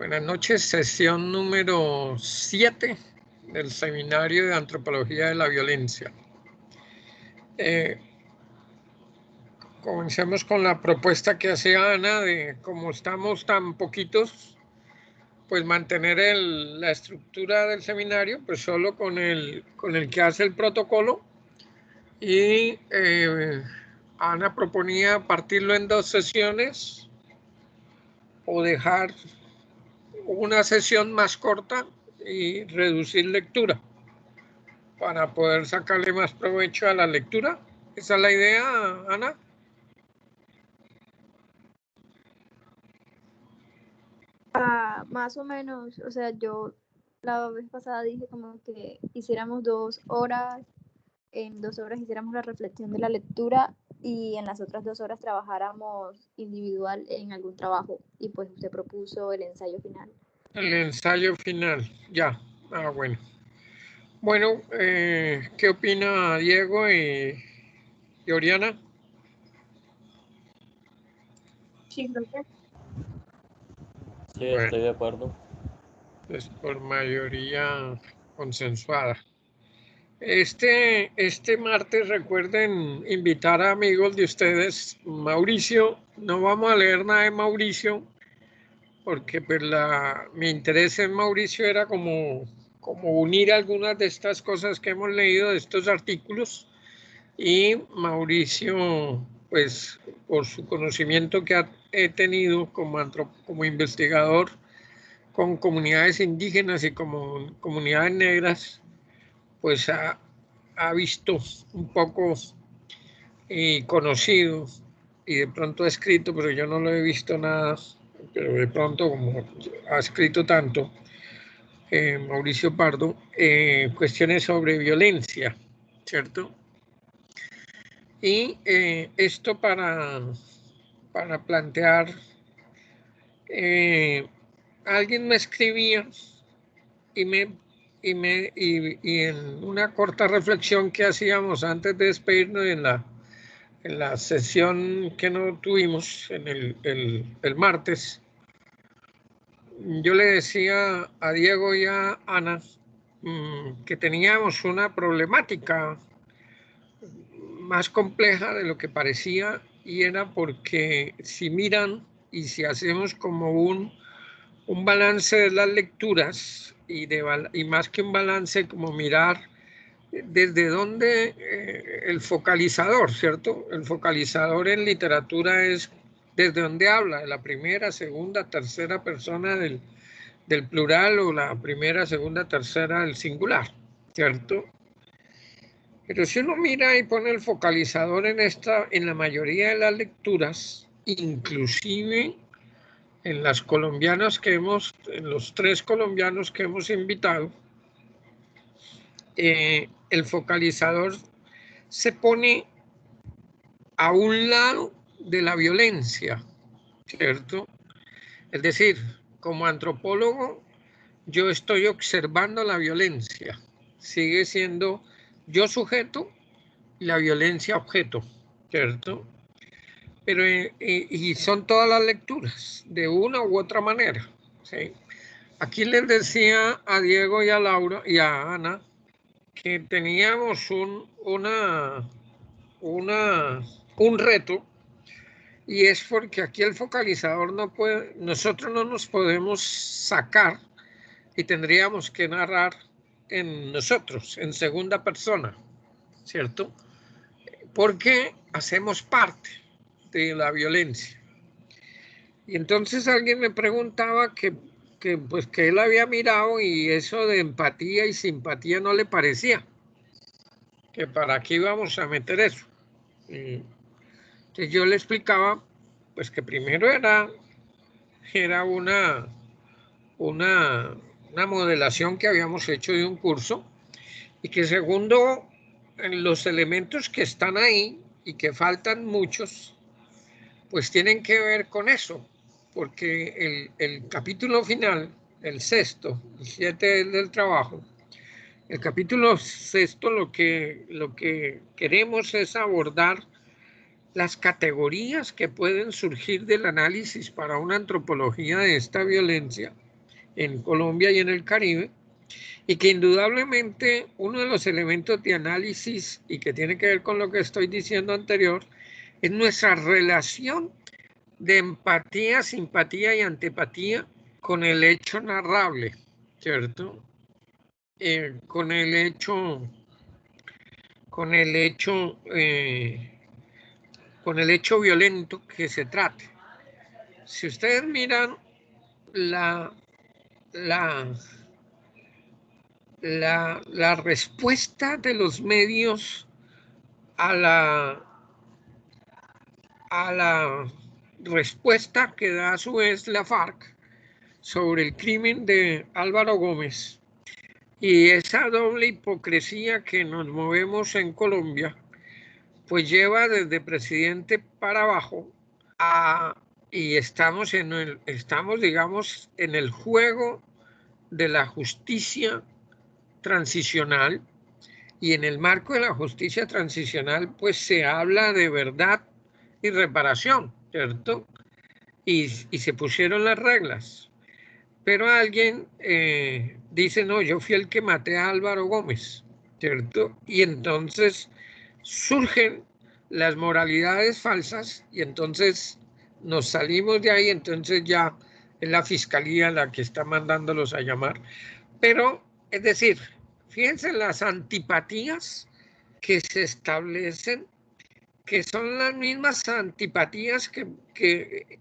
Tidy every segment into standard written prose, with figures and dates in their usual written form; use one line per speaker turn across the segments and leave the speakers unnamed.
Buenas noches, sesión número 7 del Seminario de Antropología de la Violencia. Comencemos con la propuesta que hacía Ana de, como estamos tan poquitos, pues mantener la estructura del seminario, pues solo con el que hace el protocolo. Y Ana proponía partirlo en 2 sesiones o dejar una sesión más corta y reducir lectura para poder sacarle más provecho a la lectura. ¿Esa es la idea, Ana?
Más o menos, o sea, yo la vez pasada dije como que hiciéramos 2 horas, en 2 horas hiciéramos la reflexión de la lectura y en las otras 2 horas trabajáramos individual en algún trabajo y pues usted propuso el ensayo final.
El ensayo final, ya. Bueno. Bueno, ¿qué opina Diego y Oriana?
Sí, creo que
sí, estoy de acuerdo.
Es por mayoría consensuada. Este martes recuerden invitar a amigos de ustedes. Mauricio, no vamos a leer nada de Mauricio, porque pues mi interés en Mauricio era como unir algunas de estas cosas que hemos leído, de estos artículos, y Mauricio, pues por su conocimiento que he tenido como investigador con comunidades indígenas y como comunidades negras, pues ha visto un poco y conocido y de pronto ha escrito, pero yo no lo he visto nada, pero de pronto como ha escrito tanto, Mauricio Pardo, cuestiones sobre violencia, ¿cierto? Y esto para plantear, alguien me escribía y en una corta reflexión que hacíamos antes de despedirnos en la sesión que no tuvimos en el martes, yo le decía a Diego y a Ana que teníamos una problemática más compleja de lo que parecía, y era porque si miran y si hacemos como un balance de las lecturas y más que un balance, como mirar desde dónde el focalizador, ¿cierto? El focalizador en literatura es desde dónde habla, de la primera, segunda, tercera persona del plural o la primera, segunda, tercera del singular, ¿cierto? Pero si uno mira y pone el focalizador en la mayoría de las lecturas, inclusive en las colombianas en los 3 colombianos que hemos invitado, el focalizador se pone a un lado de la violencia, ¿cierto? Es decir, como antropólogo, yo estoy observando la violencia. Sigue siendo yo sujeto y la violencia objeto, ¿cierto? Pero, y son todas las lecturas, de una u otra manera, ¿sí? Aquí les decía a Diego y a Laura y a Ana que teníamos un reto, y es porque aquí el focalizador nosotros no nos podemos sacar y tendríamos que narrar en nosotros, en segunda persona, ¿cierto? Porque hacemos parte de la violencia. Y entonces alguien me preguntaba pues que él había mirado y eso de empatía y simpatía no le parecía, que para qué íbamos a meter eso. Entonces yo le explicaba pues que primero era una modelación que habíamos hecho de un curso, y que segundo, los elementos que están ahí y que faltan muchos, pues tienen que ver con eso, porque el capítulo final, el 6º, el 7 del trabajo, el capítulo 6º lo que queremos es abordar las categorías que pueden surgir del análisis para una antropología de esta violencia, en Colombia y en el Caribe, y que indudablemente uno de los elementos de análisis y que tiene que ver con lo que estoy diciendo anterior es nuestra relación de empatía, simpatía y antipatía con el hecho narrable, ¿cierto? Con el hecho violento que se trate. Si ustedes miran la respuesta de los medios a la respuesta que da a su vez la FARC sobre el crimen de Álvaro Gómez y esa doble hipocresía que nos movemos en Colombia, pues lleva desde presidente para abajo y estamos, digamos, en el juego de la justicia transicional, y en el marco de la justicia transicional pues se habla de verdad y reparación, ¿cierto? Y se pusieron las reglas, pero alguien dice, no, yo fui el que maté a Álvaro Gómez, ¿cierto? Y entonces surgen las moralidades falsas y entonces nos salimos de ahí, entonces ya es la fiscalía la que está mandándolos a llamar. Pero, es decir, fíjense las antipatías que se establecen, que son las mismas antipatías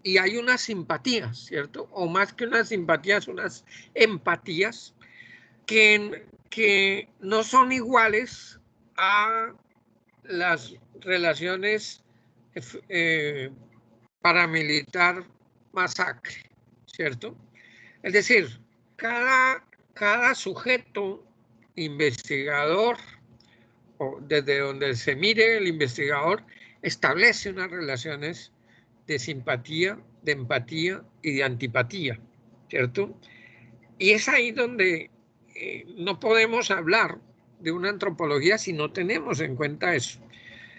y hay unas simpatías, ¿cierto? O más que unas simpatías, unas empatías que no son iguales a las relaciones paramilitar masacre, ¿cierto? Es decir, cada sujeto investigador, o desde donde se mire el investigador, establece unas relaciones de simpatía, de empatía y de antipatía, ¿cierto? Y es ahí donde no podemos hablar de una antropología si no tenemos en cuenta eso.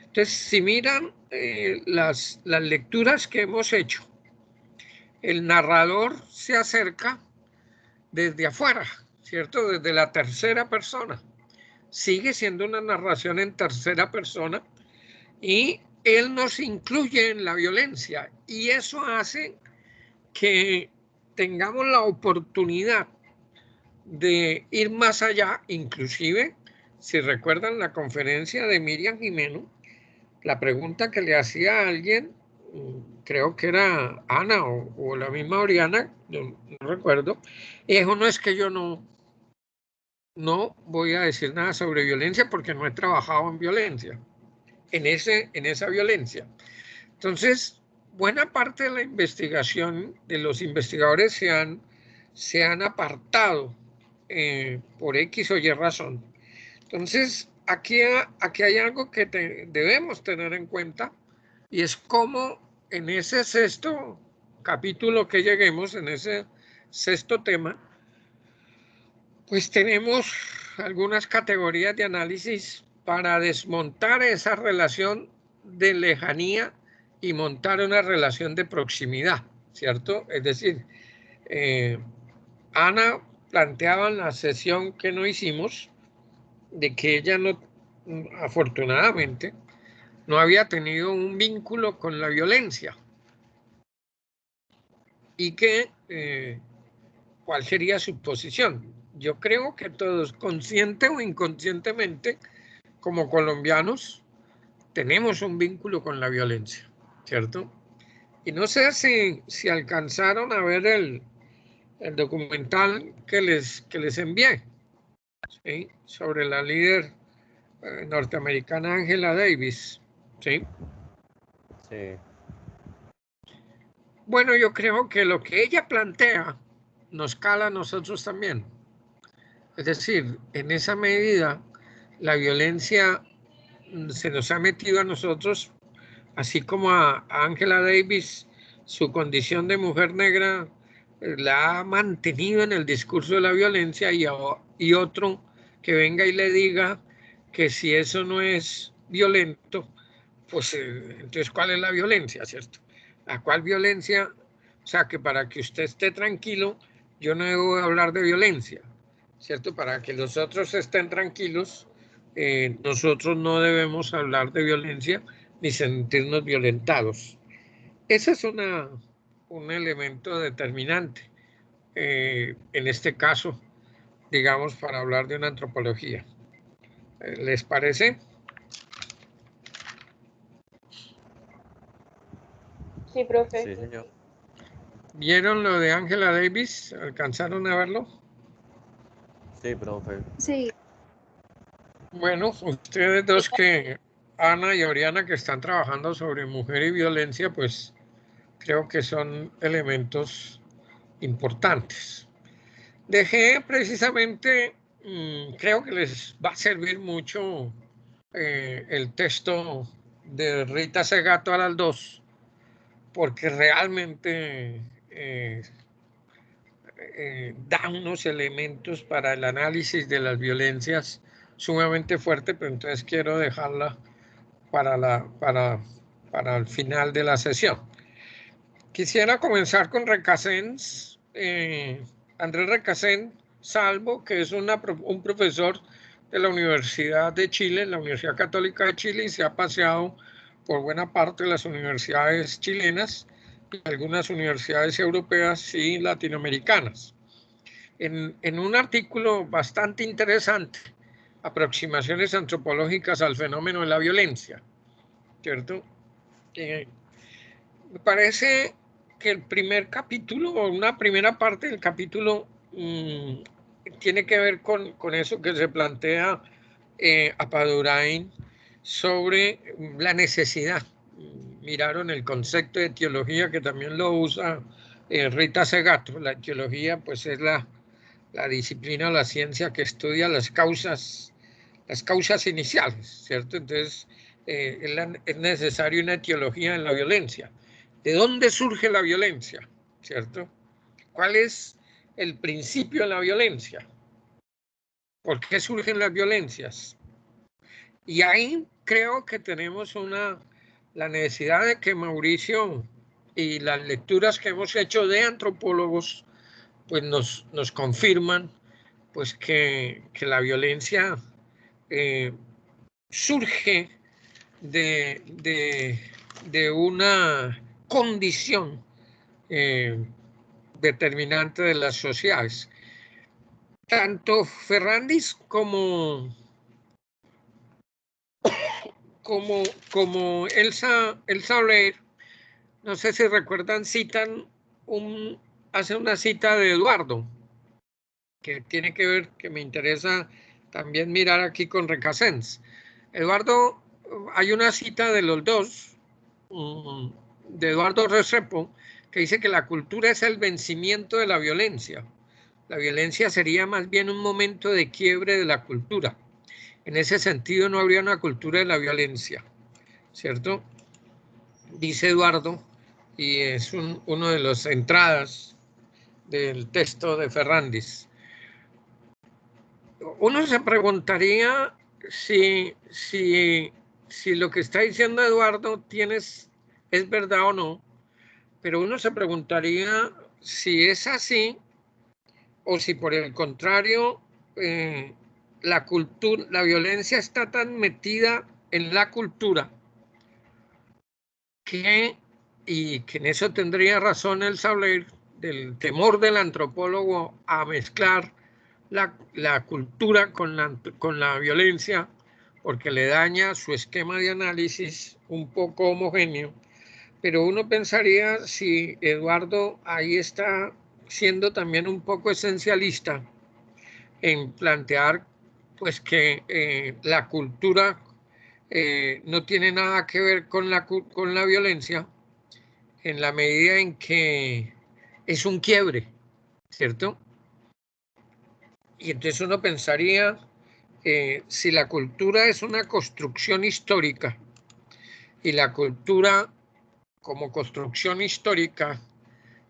Entonces, si miran las lecturas que hemos hecho, el narrador se acerca desde afuera, ¿cierto? Desde la tercera persona. Sigue siendo una narración en tercera persona y él nos incluye en la violencia y eso hace que tengamos la oportunidad de ir más allá, inclusive, si recuerdan la conferencia de Miriam Jimeno, la pregunta que le hacía a alguien, creo que era Ana o la misma Oriana, no recuerdo, y dijo, no, es que yo no voy a decir nada sobre violencia porque no he trabajado en violencia, en esa violencia. Entonces, buena parte de la investigación, de los investigadores se han apartado por X o Y razón. Entonces, aquí hay algo que debemos tener en cuenta y es cómo en ese sexto capítulo que lleguemos, en ese sexto tema, pues tenemos algunas categorías de análisis para desmontar esa relación de lejanía y montar una relación de proximidad, ¿cierto? Es decir, Ana planteaba en la sesión que no hicimos de que ella no, afortunadamente, no había tenido un vínculo con la violencia y que cuál sería su posición. Yo creo que todos, consciente o inconscientemente, como colombianos, tenemos un vínculo con la violencia, ¿cierto? Y no sé si alcanzaron a ver el documental que les envié, ¿sí? Sobre la líder norteamericana Angela Davis, ¿sí?
Sí.
Bueno, yo creo que lo que ella plantea nos cala a nosotros también. Es decir, en esa medida, la violencia se nos ha metido a nosotros, así como a Angela Davis, su condición de mujer negra la ha mantenido en el discurso de la violencia y otro que venga y le diga que si eso no es violento, pues entonces ¿cuál es la violencia, cierto? ¿A cuál violencia? O sea, que para que usted esté tranquilo, yo no debo hablar de violencia, ¿cierto? Para que los otros estén tranquilos, nosotros no debemos hablar de violencia ni sentirnos violentados. Ese es un elemento determinante, en este caso, digamos, para hablar de una antropología. ¿Les parece?
Sí, profe.
Sí, señor.
¿Vieron lo de Angela Davis? ¿Alcanzaron a verlo?
Sí, profe.
Sí,
Bueno, ustedes dos que, Ana y Oriana, que están trabajando sobre mujer y violencia, pues creo que son elementos importantes. Dejé precisamente, creo que les va a servir mucho el texto de Rita Segato Araldós, porque realmente da unos elementos para el análisis de las violencias sumamente fuerte, pero entonces quiero dejarla para el final de la sesión. Quisiera comenzar con Recasens, Andrés Recasens Salvo, que es un profesor de la Universidad de Chile, la Universidad Católica de Chile, y se ha paseado por buena parte de las universidades chilenas y algunas universidades europeas y latinoamericanas. En un artículo bastante interesante, Aproximaciones antropológicas al fenómeno de la violencia, ¿cierto? Me parece que el primer capítulo, o una primera parte del capítulo, tiene que ver con eso que se plantea Appadurain sobre la necesidad. Miraron el concepto de etiología, que también lo usa Rita Segato. La etiología, pues, es la disciplina o la ciencia que estudia las causas iniciales, ¿cierto? Entonces, es necesaria una etiología en la violencia. ¿De dónde surge la violencia? ¿Cierto? ¿Cuál es el principio de la violencia? ¿Por qué surgen las violencias? Y ahí creo que tenemos la necesidad de que Mauricio y las lecturas que hemos hecho de antropólogos pues nos confirman pues que la violencia surge de una condición determinante de las sociedades. Tanto Ferrandis como Elsa Oler, no sé si recuerdan, hace una cita de Eduardo, que tiene que ver, que me interesa también mirar aquí con Recasens. Eduardo, hay una cita de los dos, de Eduardo Restrepo, que dice que la cultura es el vencimiento de la violencia. La violencia sería más bien un momento de quiebre de la cultura. En ese sentido no habría una cultura de la violencia, ¿cierto? Dice Eduardo, y es uno de las entradas del texto de Ferrandis. Uno se preguntaría si lo que está diciendo Eduardo es verdad o no, pero uno se preguntaría si es así o si por el contrario la violencia está tan metida en la cultura y que en eso tendría razón el Sauler, del temor del antropólogo a mezclar la cultura con la violencia, porque le daña su esquema de análisis un poco homogéneo. Pero uno pensaría si Eduardo ahí está siendo también un poco esencialista en plantear pues que la cultura no tiene nada que ver con la violencia, en la medida en que es un quiebre, ¿cierto? Y entonces uno pensaría, si la cultura es una construcción histórica y la cultura como construcción histórica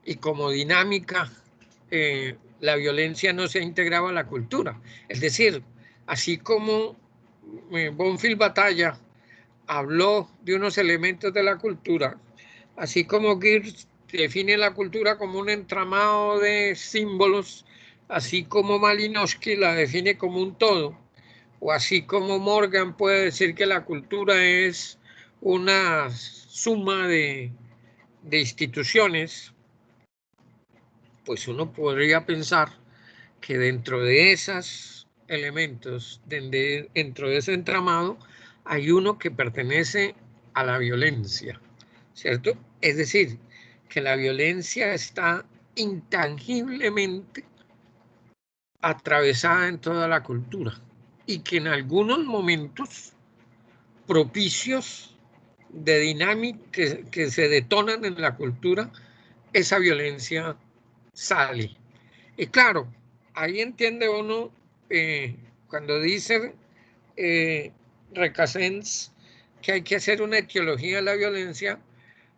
y como dinámica, la violencia no se integraba a la cultura. Es decir, así como Bonfil Batalla habló de unos elementos de la cultura, así como Geert define la cultura como un entramado de símbolos, así como Malinowski la define como un todo, o así como Morgan puede decir que la cultura es una suma de instituciones, pues uno podría pensar que dentro de esos elementos, dentro de ese entramado, hay uno que pertenece a la violencia, ¿cierto? Es decir, que la violencia está intangiblemente atravesada en toda la cultura y que en algunos momentos propicios de dinámica que se detonan en la cultura, esa violencia sale. Y claro, ahí entiende uno cuando dice Recasens que hay que hacer una etiología de la violencia,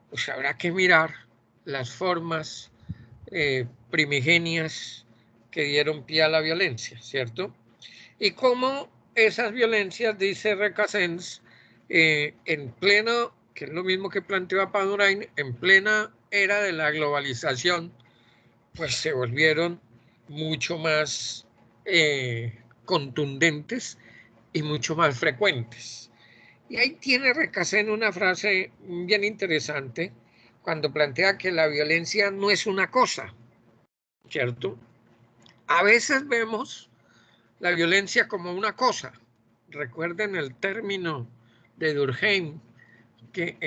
pues habrá que mirar las formas primigenias que dieron pie a la violencia, ¿cierto? Y cómo esas violencias, dice Recasens, en pleno, que es lo mismo que planteó Appadurain, en plena era de la globalización, pues se volvieron mucho más contundentes y mucho más frecuentes. Y ahí tiene Recasens una frase bien interesante cuando plantea que la violencia no es una cosa, ¿cierto? A veces vemos la violencia como una cosa. Recuerden el término de Durkheim que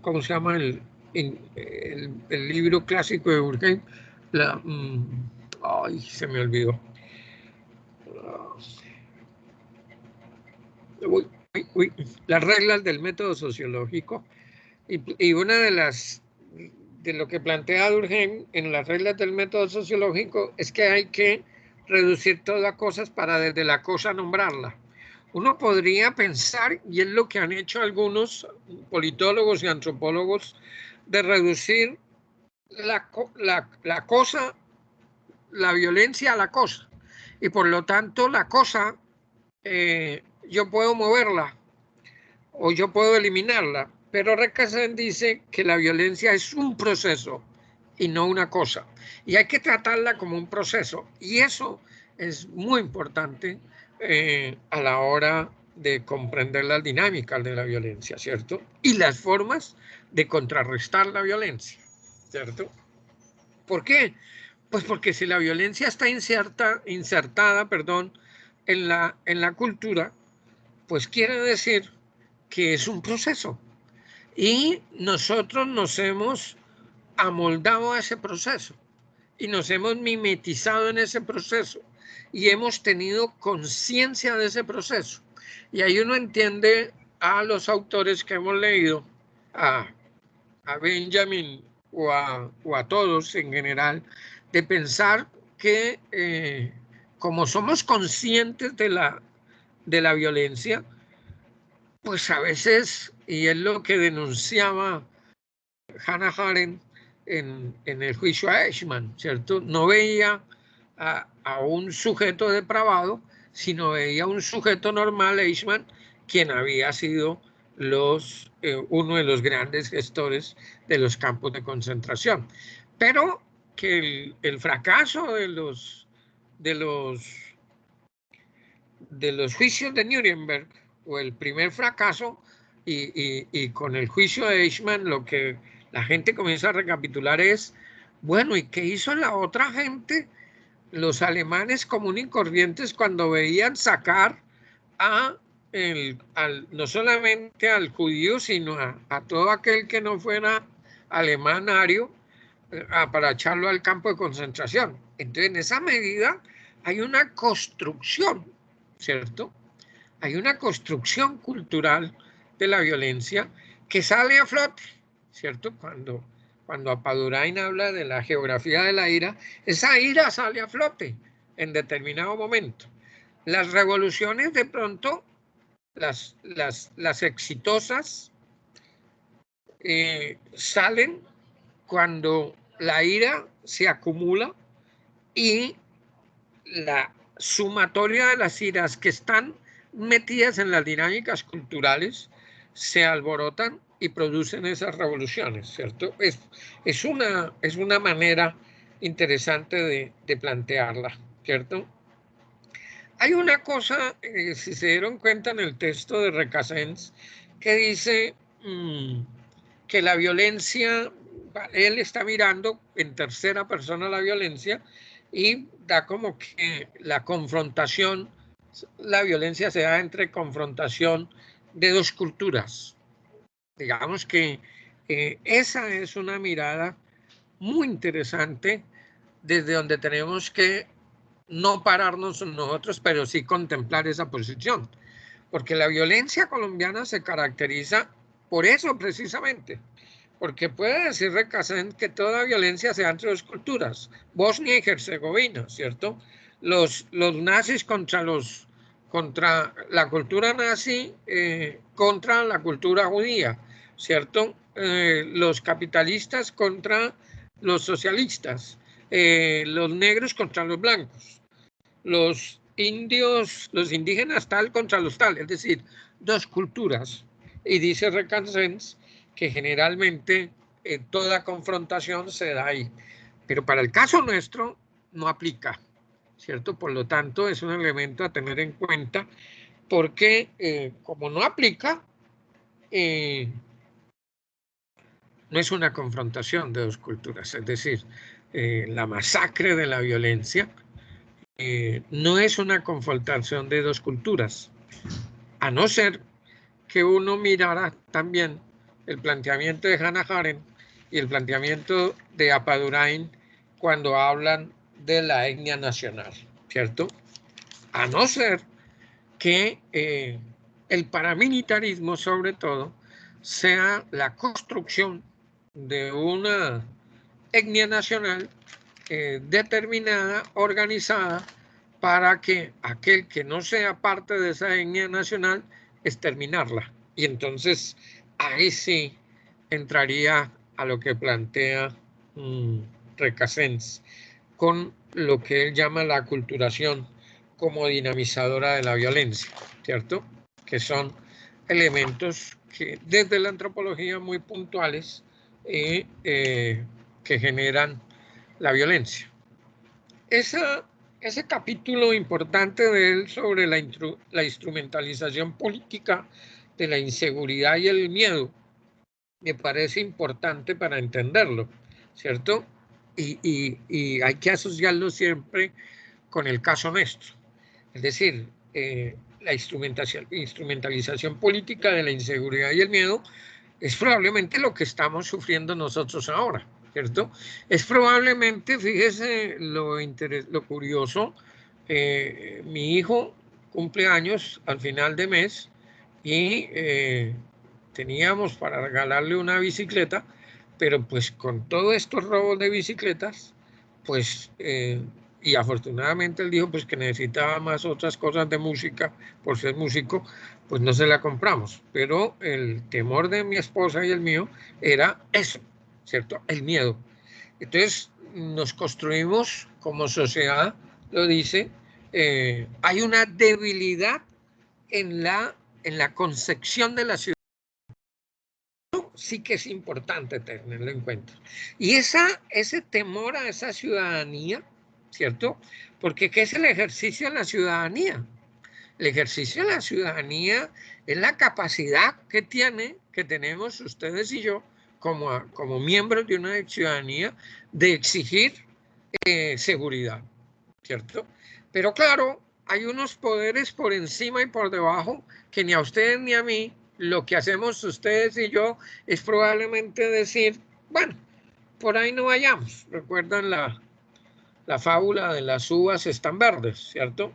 ¿cómo se llama? El libro clásico de Durkheim, ay, se me olvidó. Las reglas del método sociológico. Y una de lo que plantea Durkheim en las reglas del método sociológico es que hay que reducir todas cosas para desde la cosa nombrarla. Uno podría pensar, y es lo que han hecho algunos politólogos y antropólogos, de reducir la cosa, la violencia a la cosa. Y por lo tanto la cosa, yo puedo moverla o yo puedo eliminarla. Pero Recasens dice que la violencia es un proceso y no una cosa. Y hay que tratarla como un proceso. Y eso es muy importante a la hora de comprender las dinámicas de la violencia, ¿cierto? Y las formas de contrarrestar la violencia, ¿cierto? ¿Por qué? Pues porque si la violencia está insertada, en la cultura, pues quiere decir que es un proceso. Y nosotros nos hemos amoldado a ese proceso y nos hemos mimetizado en ese proceso y hemos tenido conciencia de ese proceso. Y ahí uno entiende a los autores que hemos leído, a Benjamin o a todos en general, de pensar que como somos conscientes de la violencia, pues a veces, y es lo que denunciaba Hannah Arendt en el juicio a Eichmann, ¿cierto? No veía a un sujeto depravado, sino veía a un sujeto normal, Eichmann, quien había sido uno de los grandes gestores de los campos de concentración. Pero que el fracaso de los juicios de Nuremberg, o el primer fracaso, y con el juicio de Eichmann, lo que la gente comienza a recapitular es, bueno, ¿y qué hizo la otra gente? Los alemanes comunes y corrientes cuando veían sacar no solamente al judío, sino a todo aquel que no fuera alemán ario, para echarlo al campo de concentración. Entonces, en esa medida hay una construcción, ¿cierto? Hay una construcción cultural de la violencia que sale a flote, ¿cierto? Cuando Appadurain habla de la geografía de la ira, esa ira sale a flote en determinado momento. Las revoluciones de pronto, las exitosas, salen cuando la ira se acumula y la sumatoria de las iras que están metidas en las dinámicas culturales, se alborotan y producen esas revoluciones, ¿cierto? Es una manera interesante de plantearla, ¿cierto? Hay una cosa, si se dieron cuenta en el texto de Recasens, que dice que la violencia, él está mirando en tercera persona la violencia y da como que la confrontación, la violencia se da entre confrontación de dos culturas. Digamos que esa es una mirada muy interesante desde donde tenemos que no pararnos nosotros, pero sí contemplar esa posición. Porque la violencia colombiana se caracteriza por eso precisamente. Porque puede decir Recasens que toda violencia se da entre dos culturas, Bosnia y Herzegovina, ¿cierto? Los nazis contra la cultura nazi, contra la cultura judía, ¿cierto? Los capitalistas contra los socialistas, los negros contra los blancos, los indios, los indígenas tal contra los tal, es decir, dos culturas. Y dice Recasens que generalmente toda confrontación se da ahí. Pero para el caso nuestro no aplica, ¿cierto? Por lo tanto, es un elemento a tener en cuenta porque como no aplica, no es una confrontación de dos culturas, es decir, la masacre de la violencia no es una confrontación de dos culturas, a no ser que uno mirara también el planteamiento de Hannah Arendt y el planteamiento de Appadurain cuando hablan de la etnia nacional, ¿cierto? A no ser que el paramilitarismo, sobre todo, sea la construcción de una etnia nacional determinada, organizada, para que aquel que no sea parte de esa etnia nacional, exterminarla. Y entonces ahí sí entraría a lo que plantea Recasens, con lo que él llama la aculturación como dinamizadora de la violencia, ¿cierto? Que son elementos que desde la antropología muy puntuales que generan la violencia. Ese capítulo importante de él sobre la instrumentalización política de la inseguridad y el miedo me parece importante para entenderlo, ¿cierto? Y hay que asociarlo siempre con el caso nuestro. Es decir, la instrumentalización política de la inseguridad y el miedo es probablemente lo que estamos sufriendo nosotros ahora, ¿cierto? Es probablemente, fíjese lo curioso, mi hijo cumple años al final de mes y teníamos para regalarle una bicicleta, pero pues con todos estos robos de bicicletas, pues, y afortunadamente él dijo pues que necesitaba más otras cosas de música por ser músico, pues no se la compramos. Pero el temor de mi esposa y el mío era eso, ¿cierto? El miedo. Entonces nos construimos como sociedad, lo dice, hay una debilidad en la concepción de la ciudad. Sí que es importante tenerlo en cuenta. Y ese temor a esa ciudadanía, ¿cierto? Porque ¿qué es el ejercicio de la ciudadanía? El ejercicio de la ciudadanía es la capacidad que tenemos ustedes y yo, como miembros de una ciudadanía, de exigir seguridad, ¿cierto? Pero claro, hay unos poderes por encima y por debajo que ni a ustedes ni a mí, lo que hacemos ustedes y yo es probablemente decir, bueno, por ahí no vayamos. ¿Recuerdan la fábula de las uvas están verdes, ¿cierto?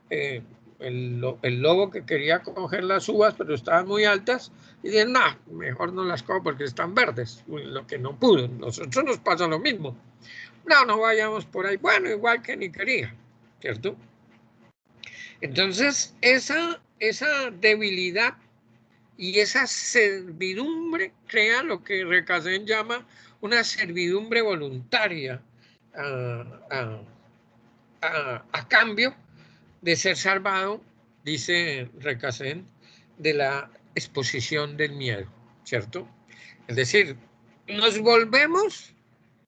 El lobo que quería coger las uvas, pero estaban muy altas, y dice, no, mejor no las cojo porque están verdes, lo que no pudo. Nosotros nos pasa lo mismo. No vayamos por ahí. Bueno, igual que ni quería, ¿cierto? Entonces, esa debilidad y esa servidumbre crea lo que Recasens llama una servidumbre voluntaria a cambio de ser salvado dice Recasén, de la exposición del miedo, ¿cierto? Es decir, nos volvemos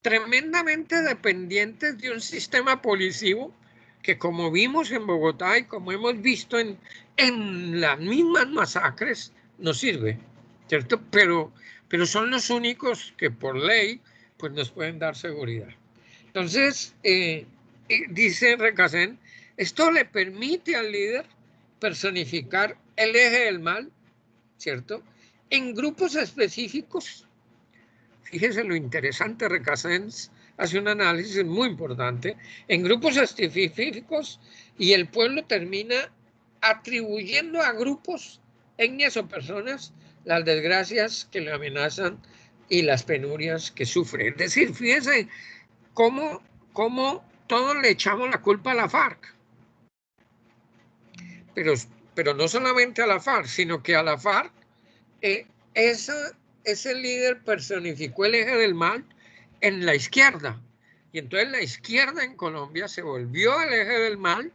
tremendamente dependientes de un sistema policivo que, como vimos en Bogotá y como hemos visto en las mismas masacres, nos sirve, ¿cierto? Pero son los únicos que por ley pues nos pueden dar seguridad. Entonces, dice Recasén, esto le permite al líder personificar el eje del mal, ¿cierto? En grupos específicos. Fíjese lo interesante, Recasén hace un análisis muy importante, en grupos específicos, y el pueblo termina atribuyendo a grupos, etnias o personas las desgracias que le amenazan y las penurias que sufre. Es decir, fíjese cómo todos le echamos la culpa a la FARC. Pero no solamente a la FARC, sino que a la FARC ese líder personificó el eje del mal en la izquierda. Y entonces la izquierda en Colombia se volvió el eje del mal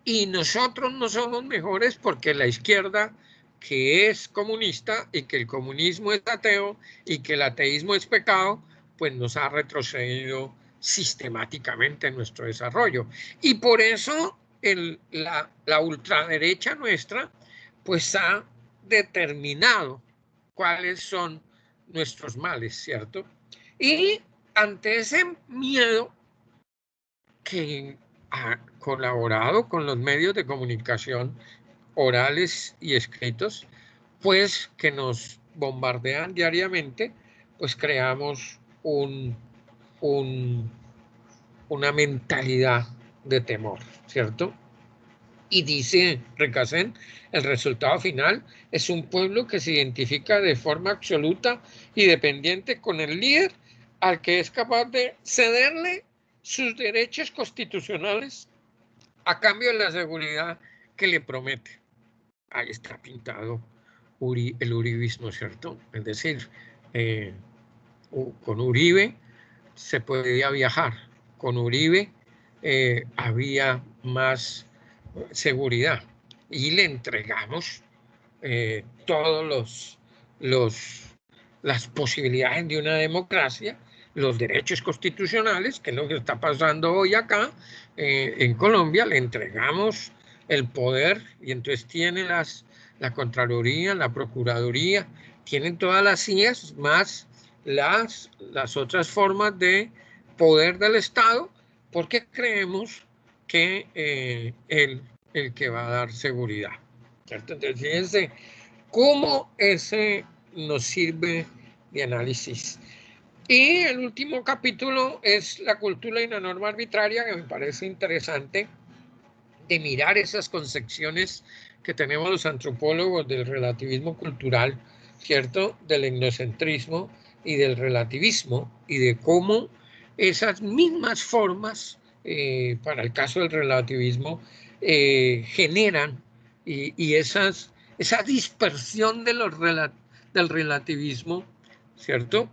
y nosotros no somos mejores porque la izquierda, que es comunista y que el comunismo es ateo y que el ateísmo es pecado, pues nos ha retrocedido sistemáticamente en nuestro desarrollo. Y por eso la ultraderecha nuestra pues ha determinado cuáles son nuestros males, ¿cierto? Y ante ese miedo que ha colaborado con los medios de comunicación orales y escritos, pues que nos bombardean diariamente, pues creamos una mentalidad de temor, ¿cierto? Y dice Recasén, el resultado final es un pueblo que se identifica de forma absoluta y dependiente con el líder al que es capaz de cederle sus derechos constitucionales a cambio de la seguridad que le promete. Ahí está pintado el uribismo, ¿cierto? Es decir, con Uribe se podía viajar, con Uribe había más seguridad y le entregamos todos las posibilidades de una democracia, los derechos constitucionales, que es lo que está pasando hoy acá en Colombia. Le entregamos el poder y entonces tiene la Contraloría, la Procuraduría, tienen todas las CIES más las otras formas de poder del Estado, porque creemos que el que va a dar seguridad, ¿cierto? Entonces, fíjense cómo ese nos sirve de análisis. Y el último capítulo es la cultura y la norma arbitraria, que me parece interesante de mirar esas concepciones que tenemos los antropólogos del relativismo cultural, ¿cierto? Del etnocentrismo y del relativismo, y de cómo esas mismas formas, para el caso del relativismo, generan y esa dispersión del relativismo, ¿cierto?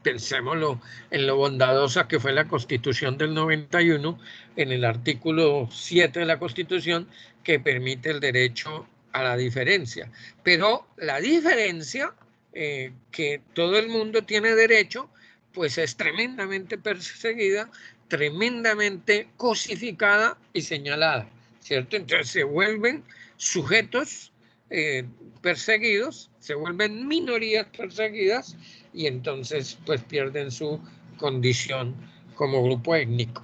Pensémoslo en lo bondadosa que fue la Constitución del 91, en el artículo 7 de la Constitución, que permite el derecho a la diferencia. Pero la diferencia, que todo el mundo tiene derecho, pues es tremendamente perseguida, tremendamente cosificada y señalada, ¿cierto? Entonces se vuelven sujetos perseguidos, se vuelven minorías perseguidas, y entonces pues pierden su condición como grupo étnico.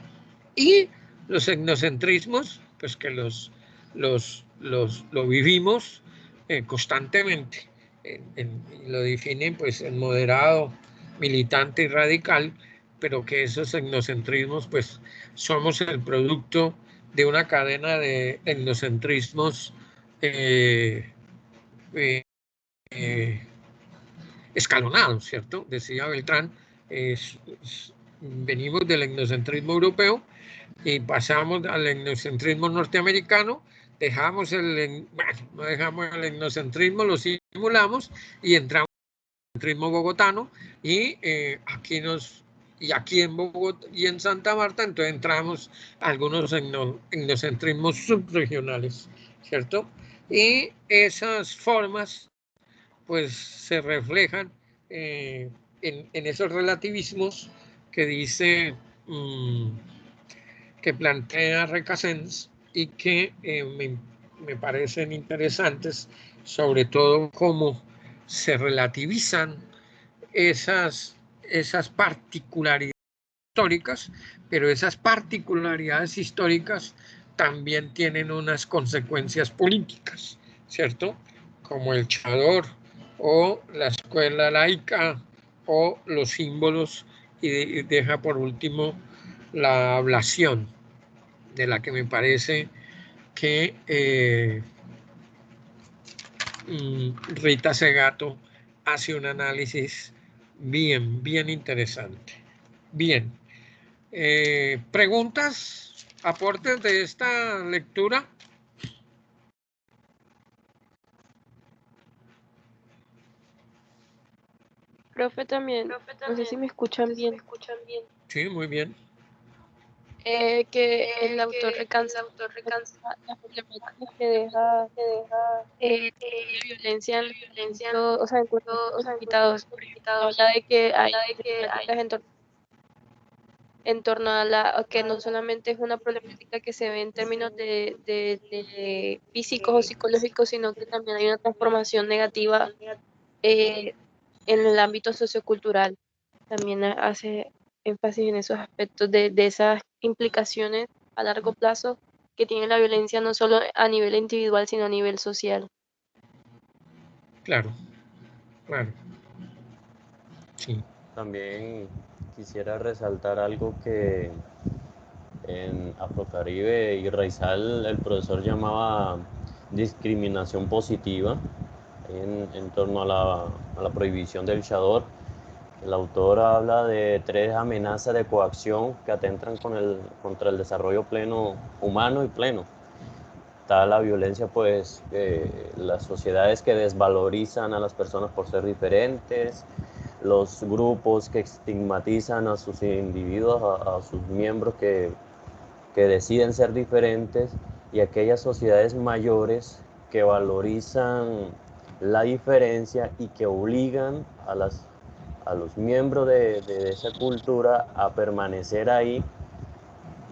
Y los etnocentrismos, pues que lo vivimos constantemente, lo definen pues en moderado, militante y radical, pero que esos etnocentrismos pues somos el producto de una cadena de etnocentrismos escalonados, ¿cierto? Decía Beltrán, venimos del etnocentrismo europeo y pasamos al etnocentrismo norteamericano, no dejamos el etnocentrismo, lo simulamos y entramos en el etnocentrismo bogotano, y aquí en Bogotá y en Santa Marta, entonces entramos a algunos etnocentrismos subregionales ¿cierto? Y esas formas pues se reflejan en esos relativismos que dice, que plantea Recasens y que me parecen interesantes, sobre todo cómo se relativizan esas particularidades históricas, pero esas particularidades históricas también tienen unas consecuencias políticas, ¿cierto? Como el chador o la escuela laica o los símbolos, y deja por último la ablación, de la que me parece que Rita Segato hace un análisis bien interesante. Bien. ¿Preguntas, aportes de esta lectura?
Profe, también, no sé si me escuchan bien,
Sí, muy bien.
que el autor recalca las problemáticas que deja la violencia en los ámbitos, o sea, en contextos limitados. Por ejemplo, habla de que hay problemáticas en torno a que no solamente es una problemática que se ve en términos de físicos o psicológicos, sino que también hay una transformación negativa en el ámbito sociocultural. También hace énfasis en esos aspectos de esas implicaciones a largo plazo que tiene la violencia no solo a nivel individual, sino a nivel social.
Claro, claro. Sí.
También quisiera resaltar algo que en Afrocaribe y Raizal el profesor llamaba discriminación positiva en torno a la prohibición del chador. El autor habla de 3 amenazas de coacción que atentan contra el desarrollo pleno humano y pleno. Está la violencia, pues, las sociedades que desvalorizan a las personas por ser diferentes, los grupos que estigmatizan a sus individuos, a sus miembros que deciden ser diferentes, y aquellas sociedades mayores que valorizan la diferencia y que obligan a los miembros de esa cultura a permanecer ahí,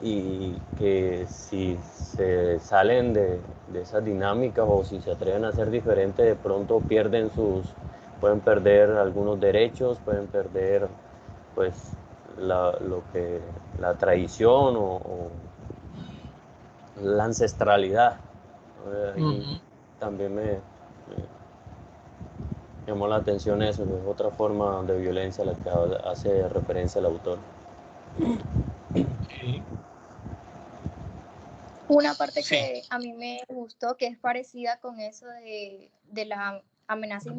y que si se salen de esas dinámicas o si se atreven a ser diferentes, de pronto pueden perder algunos derechos, pueden perder pues la tradición o la ancestralidad. Y también me llamó la atención eso, que es otra forma de violencia a la que hace referencia el autor.
Sí.
Una parte
Sí.
que a mí me gustó, que es parecida con eso de la amenaza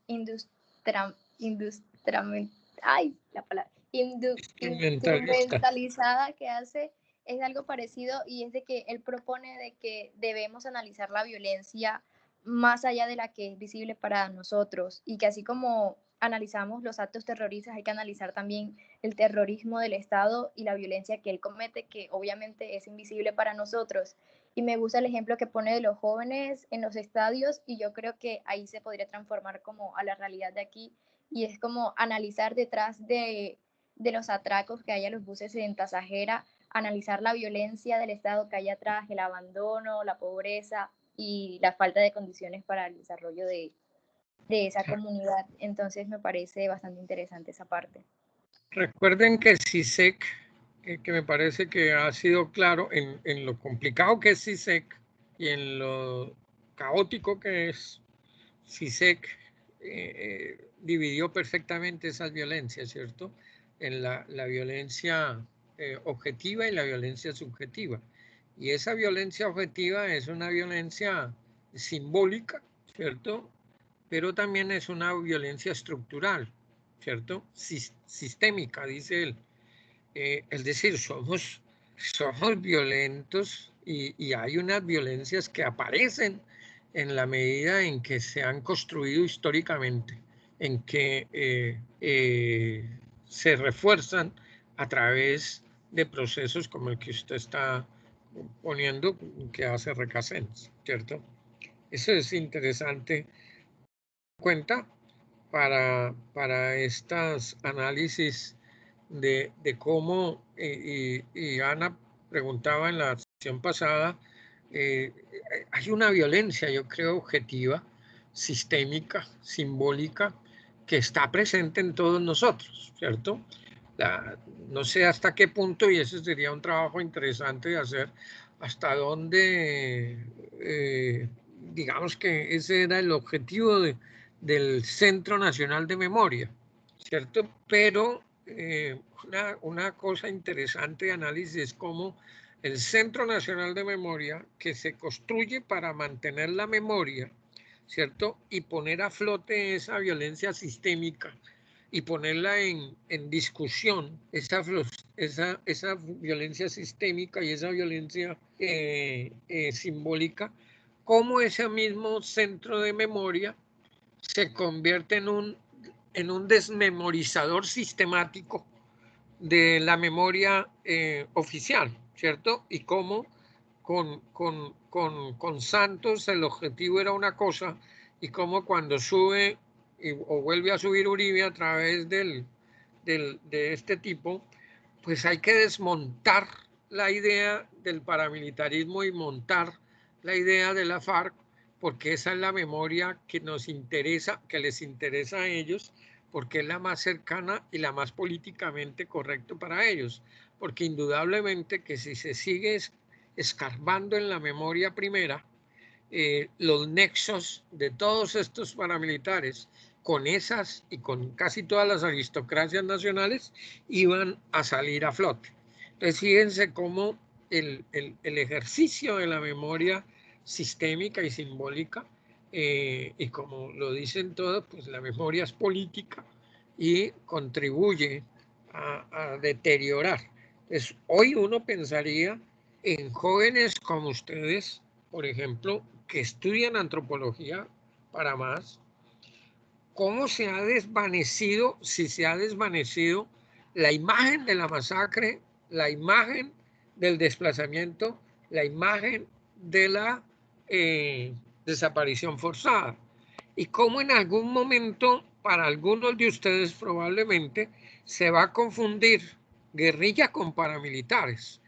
instrumentalizada que hace, es algo parecido, y es de que él propone de que debemos analizar la violencia más allá de la que es visible para nosotros, y que así como analizamos los actos terroristas, hay que analizar también el terrorismo del Estado y la violencia que él comete, que obviamente es invisible para nosotros. Y me gusta el ejemplo que pone de los jóvenes en los estadios, y yo creo que ahí se podría transformar como a la realidad de aquí, y es como analizar detrás de los atracos que hay a los buses en Tasajera, analizar la violencia del Estado que hay atrás, el abandono, la pobreza y la falta de condiciones para el desarrollo de esa comunidad. Entonces me parece bastante interesante esa parte.
Recuerden que CISEC, que me parece que ha sido claro en lo complicado que es CISEC y en lo caótico que es CISEC, dividió perfectamente esas violencias, ¿cierto? En la violencia objetiva y la violencia subjetiva. Y esa violencia objetiva es una violencia simbólica, ¿cierto? Pero también es una violencia estructural, ¿cierto? Sistémica, dice él. Es decir, somos violentos, y hay unas violencias que aparecen en la medida en que se han construido históricamente, en que se refuerzan a través de procesos como el que usted está poniendo que hace Recasens, ¿cierto? Eso es interesante cuenta para estos análisis de cómo, y Ana preguntaba en la sesión pasada, hay una violencia, yo creo, objetiva, sistémica, simbólica, que está presente en todos nosotros, ¿cierto? No sé hasta qué punto, y ese sería un trabajo interesante de hacer, hasta dónde, digamos que ese era el objetivo del Centro Nacional de Memoria, ¿cierto? Pero una cosa interesante de análisis es cómo el Centro Nacional de Memoria, que se construye para mantener la memoria, ¿cierto? Y poner a flote esa violencia sistémica y ponerla en discusión, esa violencia sistémica y esa violencia simbólica, cómo ese mismo centro de memoria se convierte en un desmemorizador sistemático de la memoria oficial, ¿cierto? Y cómo con Santos el objetivo era una cosa, y cómo cuando sube o vuelve a subir Uribe a través de este tipo, pues hay que desmontar la idea del paramilitarismo y montar la idea de la FARC, porque esa es la memoria que nos interesa, que les interesa a ellos, porque es la más cercana y la más políticamente correcta para ellos, porque indudablemente que si se sigue escarbando en la memoria primera, los nexos de todos estos paramilitares con esas y con casi todas las aristocracias nacionales iban a salir a flote. Entonces fíjense cómo el ejercicio de la memoria sistémica y simbólica, y como lo dicen todos, pues la memoria es política y contribuye a deteriorar. Entonces, hoy uno pensaría en jóvenes como ustedes, por ejemplo, que estudian antropología para más, cómo se ha desvanecido, si se ha desvanecido la imagen de la masacre, la imagen del desplazamiento, la imagen de la desaparición forzada. Y cómo en algún momento, para algunos de ustedes probablemente, se va a confundir guerrilla con paramilitares.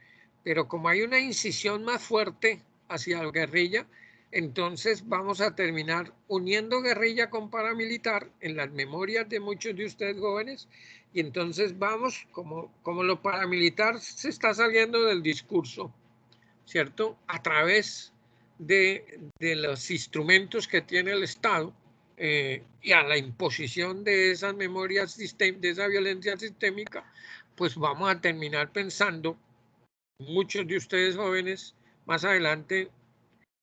Pero como hay una incisión más fuerte hacia la guerrilla, entonces vamos a terminar uniendo guerrilla con paramilitar en las memorias de muchos de ustedes jóvenes, y entonces vamos, como lo paramilitar se está saliendo del discurso, ¿cierto? A través de los instrumentos que tiene el Estado, y a la imposición de esas memorias, de esa violencia sistémica, pues vamos a terminar pensando, muchos de ustedes jóvenes, más adelante,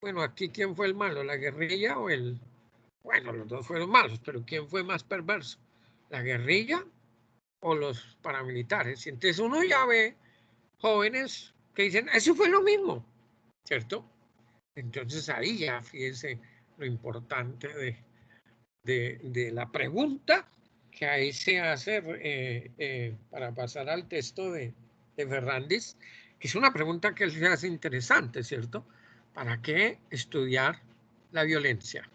bueno, aquí ¿quién fue el malo? ¿La guerrilla o bueno, los dos fueron malos, pero ¿quién fue más perverso? ¿La guerrilla o los paramilitares? Y entonces uno ya ve jóvenes que dicen, eso fue lo mismo, ¿cierto? Entonces ahí ya fíjense lo importante de la pregunta que ahí se hace, para pasar al texto de Fernández, que es una pregunta que se hace interesante, ¿cierto? ¿Para qué estudiar la violencia?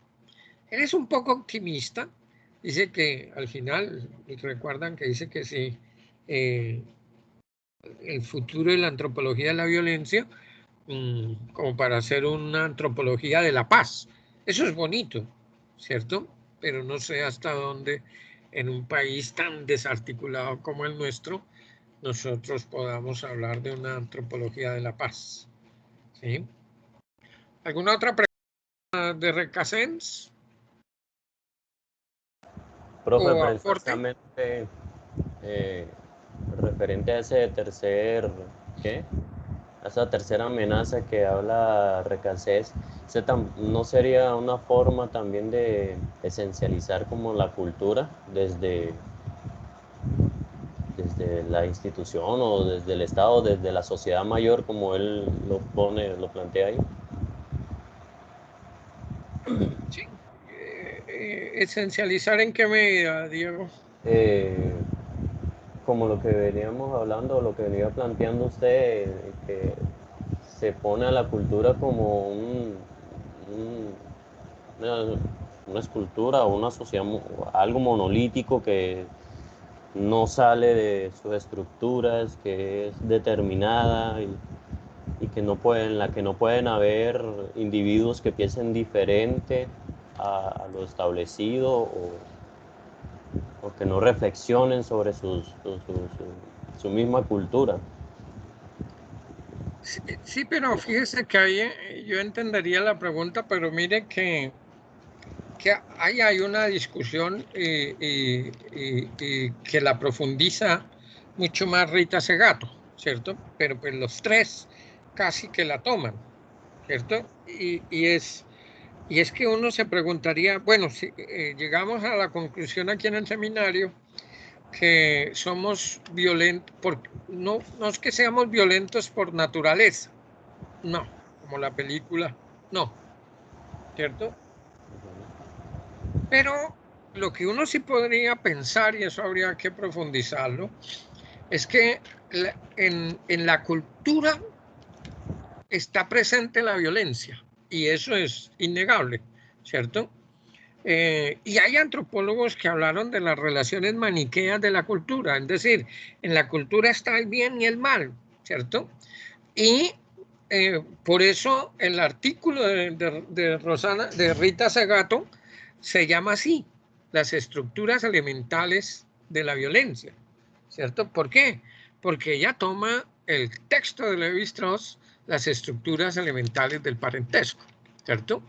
Él es un poco optimista, dice que al final, recuerdan que dice que sí, el futuro de la antropología de la violencia, como para hacer una antropología de la paz. Eso es bonito, ¿cierto? Pero no sé hasta dónde en un país tan desarticulado como el nuestro nosotros podamos hablar de una antropología de la paz. ¿Sí? ¿Alguna otra pregunta de Recasens?
Profe, precisamente referente a ese a esa tercera amenaza que habla Recasens, ¿no sería una forma también de esencializar como la cultura desde la institución o desde el Estado, desde la sociedad mayor, como él lo plantea ahí?
Sí. ¿Esencializar en qué medida, Diego?
Como lo que veníamos hablando, lo que venía planteando usted, que se pone a la cultura como una escultura o una sociedad, algo monolítico que no sale de sus estructuras, que es determinada y que no pueden, en la que no pueden haber individuos que piensen diferente a lo establecido o que no reflexionen sobre su misma cultura.
Sí, pero fíjese que ahí yo entendería la pregunta, pero mire que ahí hay una discusión y que la profundiza mucho más Rita Segato, ¿cierto? Pero pues los tres casi que la toman, ¿cierto? Y es que uno se preguntaría, bueno, si llegamos a la conclusión aquí en el seminario que somos violentos, no es que seamos violentos por naturaleza, no, como la película, no, ¿cierto? Pero lo que uno sí podría pensar, y eso habría que profundizarlo, es que en la cultura está presente la violencia, y eso es innegable, ¿cierto? Y hay antropólogos que hablaron de las relaciones maniqueas de la cultura, es decir, en la cultura está el bien y el mal, ¿cierto? Y por eso el artículo de Rita Segato se llama así, las estructuras elementales de la violencia, ¿cierto? ¿Por qué? Porque ella toma el texto de Lévi-Strauss, las estructuras elementales del parentesco, ¿cierto?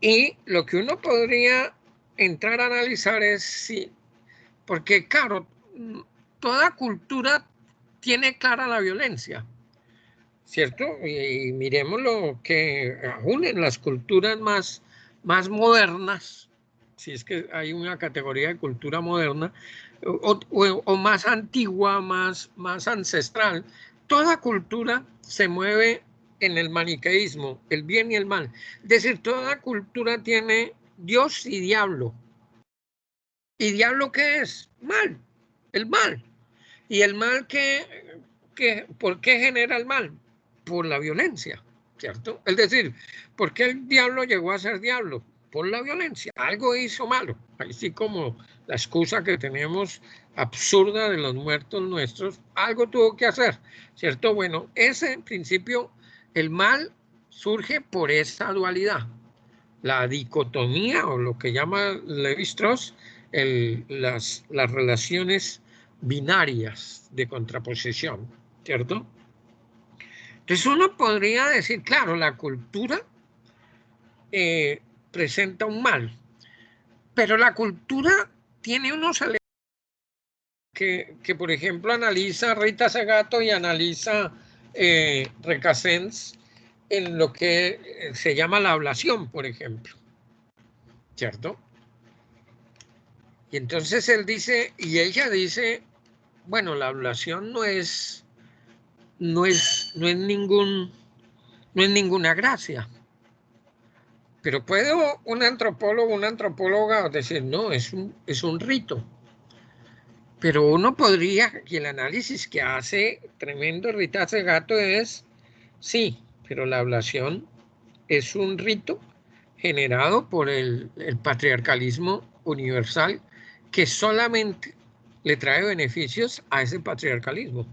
Y lo que uno podría entrar a analizar es si, porque claro, toda cultura tiene clara la violencia, ¿cierto? Y miremos lo que aún en las culturas más modernas, si es que hay una categoría de cultura moderna, o más antigua, más ancestral, toda cultura se mueve en el maniqueísmo, el bien y el mal. Es decir, toda cultura tiene Dios y diablo. ¿Y diablo qué es? Mal, el mal. ¿Y el mal por qué genera el mal? Por la violencia, ¿cierto? Es decir, ¿por qué el diablo llegó a ser diablo? Por la violencia. Algo hizo malo. Así como la excusa que tenemos absurda de los muertos nuestros, algo tuvo que hacer, ¿cierto? Bueno, ese en principio, el mal surge por esa dualidad. La dicotomía, o lo que llama Lévi-Strauss, las relaciones binarias de contraposición, ¿cierto? Entonces uno podría decir, claro, la cultura presenta un mal, pero la cultura tiene unos elementos que por ejemplo, analiza Rita Segato y analiza Recasens en lo que se llama la ablación, por ejemplo, ¿cierto? Y entonces él dice, y ella dice, bueno, la ablación no es ninguna gracia. Pero puede un antropólogo, una antropóloga decir, no, es un rito. Pero uno podría, y el análisis que hace tremendo Rita Segato es, sí, pero la ablación es un rito generado por el patriarcalismo universal que solamente le trae beneficios a ese patriarcalismo.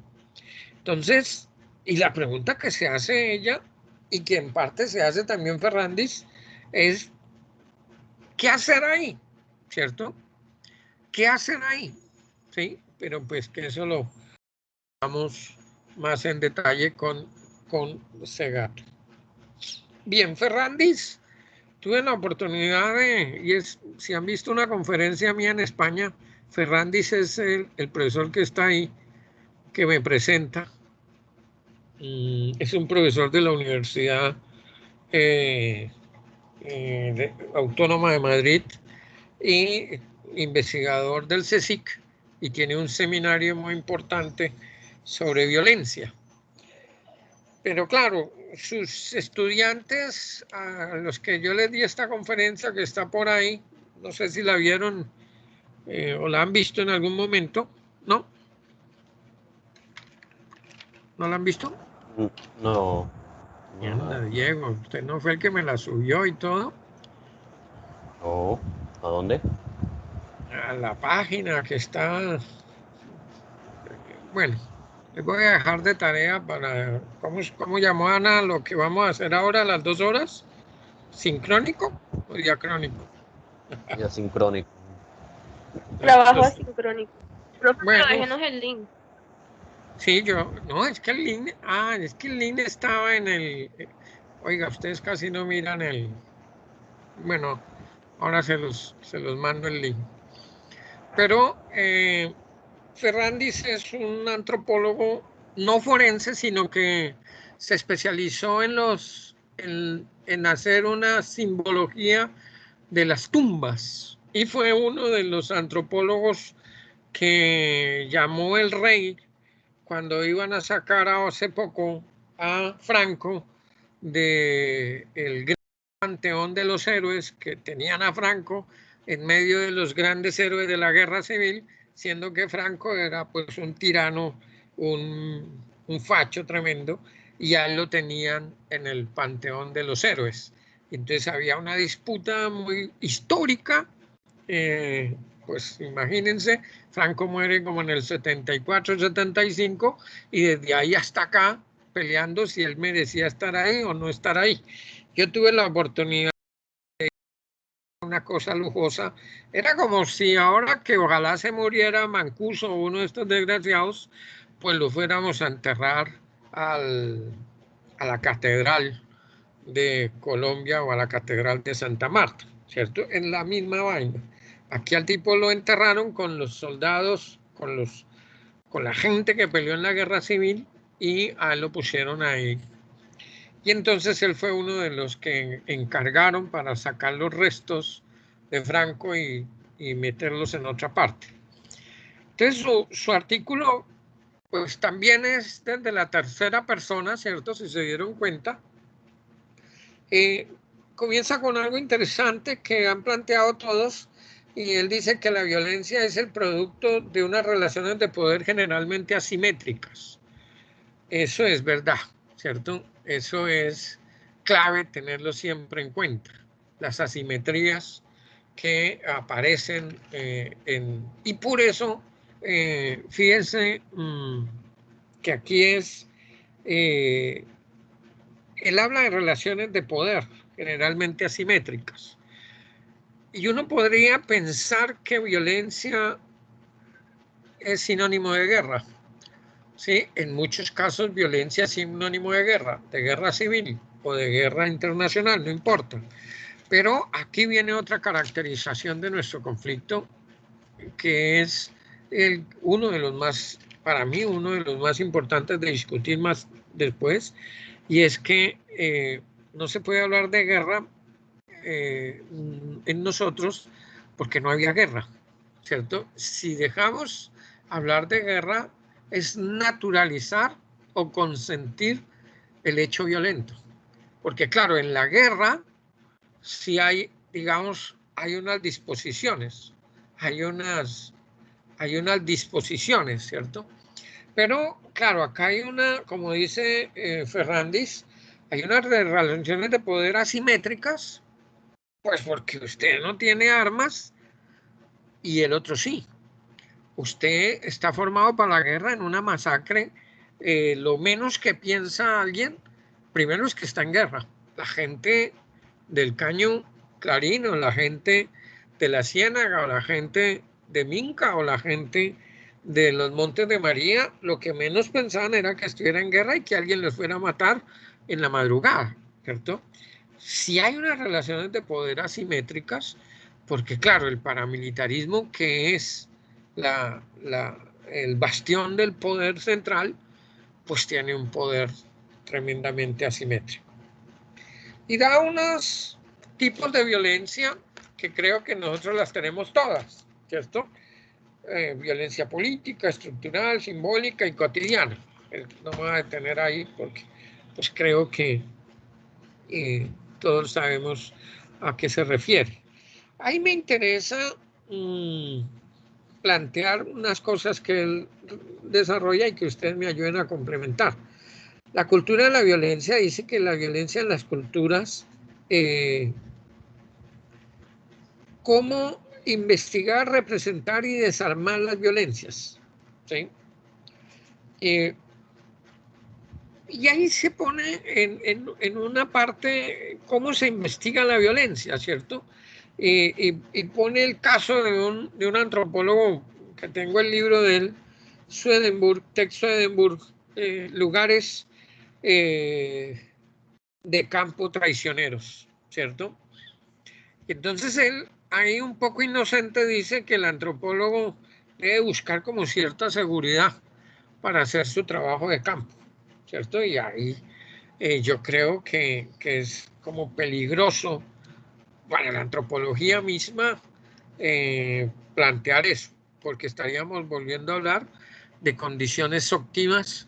Entonces, y la pregunta que se hace ella, y que en parte se hace también Ferrandis, es, ¿qué hacer ahí? ¿Cierto? ¿Qué hacer ahí? Sí, pero pues que eso lo vamos más en detalle con Segato. Bien, Ferrandis, tuve la oportunidad si han visto una conferencia mía en España, Ferrandis es el profesor que está ahí, que me presenta. Es un profesor de la Universidad Autónoma de Madrid y investigador del CSIC, y tiene un seminario muy importante sobre violencia. Pero claro, sus estudiantes, a los que yo les di esta conferencia que está por ahí, no sé si la vieron o la han visto en algún momento, ¿no? ¿No la han visto?
No.
Mierda, Diego, usted no fue el que me la subió y todo.
No, ¿a dónde?
A la página que está. Bueno, les voy a dejar de tarea para. ¿Cómo llamó Ana lo que vamos a hacer ahora a las 2 horas? ¿Sincrónico o diacrónico?
Y asincrónico.
Trabajo asincrónico. Profe,
Bueno,
pero déjenos el link.
sí, no, es que el link estaba en el. Oiga, ustedes casi no miran el. Bueno, ahora se los mando el link. Pero Ferrandis es un antropólogo no forense, sino que se especializó en hacer una simbología de las tumbas y fue uno de los antropólogos que llamó el rey cuando iban a sacar hace poco a Franco del gran panteón de los héroes que tenían a Franco en medio de los grandes héroes de la guerra civil, siendo que Franco era pues un tirano, un facho tremendo, y a él lo tenían en el panteón de los héroes. Entonces había una disputa muy histórica, pues imagínense, Franco muere como en el 74, 75, y desde ahí hasta acá peleando si él merecía estar ahí o no estar ahí. Yo tuve la oportunidad de una cosa lujosa. Era como si ahora que ojalá se muriera Mancuso o uno de estos desgraciados, pues lo fuéramos a enterrar a la catedral de Colombia o a la catedral de Santa Marta, ¿cierto? En la misma vaina. Aquí al tipo lo enterraron con los soldados, con la gente que peleó en la guerra civil, y a él lo pusieron ahí. Y entonces él fue uno de los que encargaron para sacar los restos de Franco y meterlos en otra parte. Entonces su artículo pues también es desde la tercera persona, ¿cierto? Si se dieron cuenta. Comienza con algo interesante que han planteado todos, y él dice que la violencia es el producto de unas relaciones de poder generalmente asimétricas. Eso es verdad, ¿cierto? Eso es clave tenerlo siempre en cuenta, las asimetrías que aparecen y por eso, fíjense que aquí él habla de relaciones de poder generalmente asimétricas. Y uno podría pensar que violencia es sinónimo de guerra. Sí, en muchos casos violencia es sinónimo de guerra civil o de guerra internacional, no importa. Pero aquí viene otra caracterización de nuestro conflicto, que es uno de los más, para mí, uno de los más importantes de discutir más después, y es que no se puede hablar de guerra en nosotros porque no había guerra, ¿cierto? Si dejamos hablar de guerra es naturalizar o consentir el hecho violento, porque claro, en la guerra sí hay, digamos, hay unas disposiciones, hay unas disposiciones, ¿cierto? Pero claro, acá hay una, como dice Ferrandis, hay unas relaciones de poder asimétricas, pues porque usted no tiene armas y el otro sí. Usted está formado para la guerra en una masacre. Lo menos que piensa alguien, primero es que está en guerra. La gente del Caño Clarín, o la gente de la Ciénaga, o la gente de Minca, o la gente de los Montes de María, lo que menos pensaban era que estuviera en guerra y que alguien les fuera a matar en la madrugada, ¿cierto? Si hay unas relaciones de poder asimétricas, porque claro, el paramilitarismo, que es el bastión del poder central, pues tiene un poder tremendamente asimétrico. Y da unos tipos de violencia que creo que nosotros las tenemos todas, ¿cierto? Violencia política, estructural, simbólica y cotidiana. No me voy a detener ahí porque pues creo que todos sabemos a qué se refiere. Ahí me interesa plantear unas cosas que él desarrolla y que ustedes me ayuden a complementar. La cultura de la violencia dice que la violencia en las culturas, cómo investigar, representar y desarmar las violencias, ¿sí? Y ahí se pone en una parte cómo se investiga la violencia, ¿cierto? Y pone el caso de un antropólogo que tengo el libro de él, Swedenborg, Tex Swedenborg, lugares de campo traicioneros, ¿cierto? Entonces él, ahí un poco inocente, dice que el antropólogo debe buscar como cierta seguridad para hacer su trabajo de campo, ¿cierto? Y ahí yo creo que es como peligroso para la antropología misma plantear eso, porque estaríamos volviendo a hablar de condiciones óptimas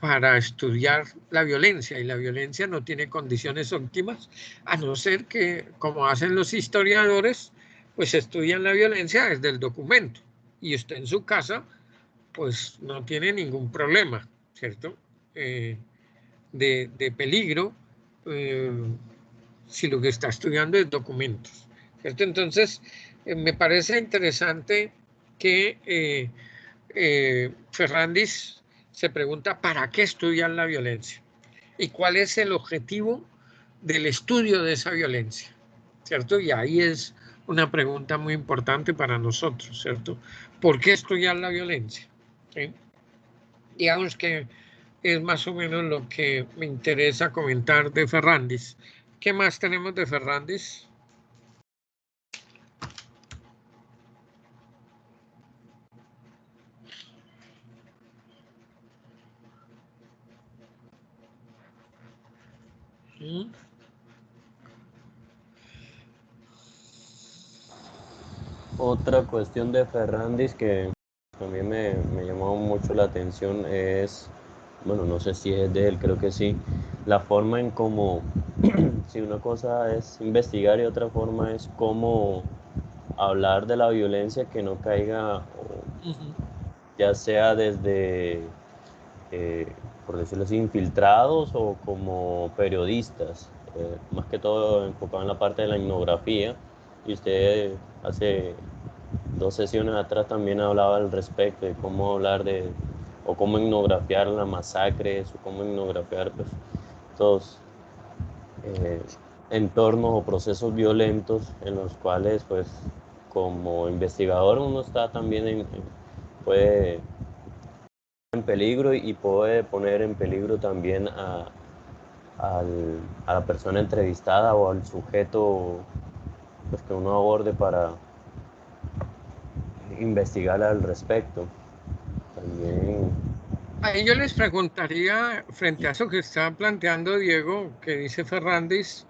para estudiar la violencia, y la violencia no tiene condiciones óptimas, a no ser que, como hacen los historiadores, pues estudian la violencia desde el documento, y usted en su casa, pues no tiene ningún problema, ¿cierto? De peligro, si lo que está estudiando es documentos, ¿cierto? Entonces, me parece interesante que Ferrandis se pregunta ¿para qué estudiar la violencia? ¿Y cuál es el objetivo del estudio de esa violencia? ¿Cierto? Y ahí es una pregunta muy importante para nosotros, ¿cierto? ¿Por qué estudiar la violencia? ¿Sí? Digamos que es más o menos lo que me interesa comentar de Ferrandis. ¿Qué más tenemos de Ferrandis? ¿Mm?
Otra cuestión de Ferrandis que también me llamó mucho la atención es, bueno, no sé si es de él, creo que sí, la forma en cómo, si una cosa es investigar y otra forma es cómo hablar de la violencia que no caiga, ya sea desde, por decirlo así, infiltrados o como periodistas, más que todo enfocado en la parte de la etnografía, y usted hace 2 sesiones atrás también hablaba al respecto de cómo hablar de, o cómo etnografiar las masacres, o cómo etnografiar pues, todos entornos o procesos violentos en los cuales pues como investigador uno está también puede en peligro y puede poner en peligro también a la persona entrevistada o al sujeto pues, que uno aborde para investigar al respecto. También.
Ahí yo les preguntaría, frente a eso que está planteando Diego, que dice Ferrandis,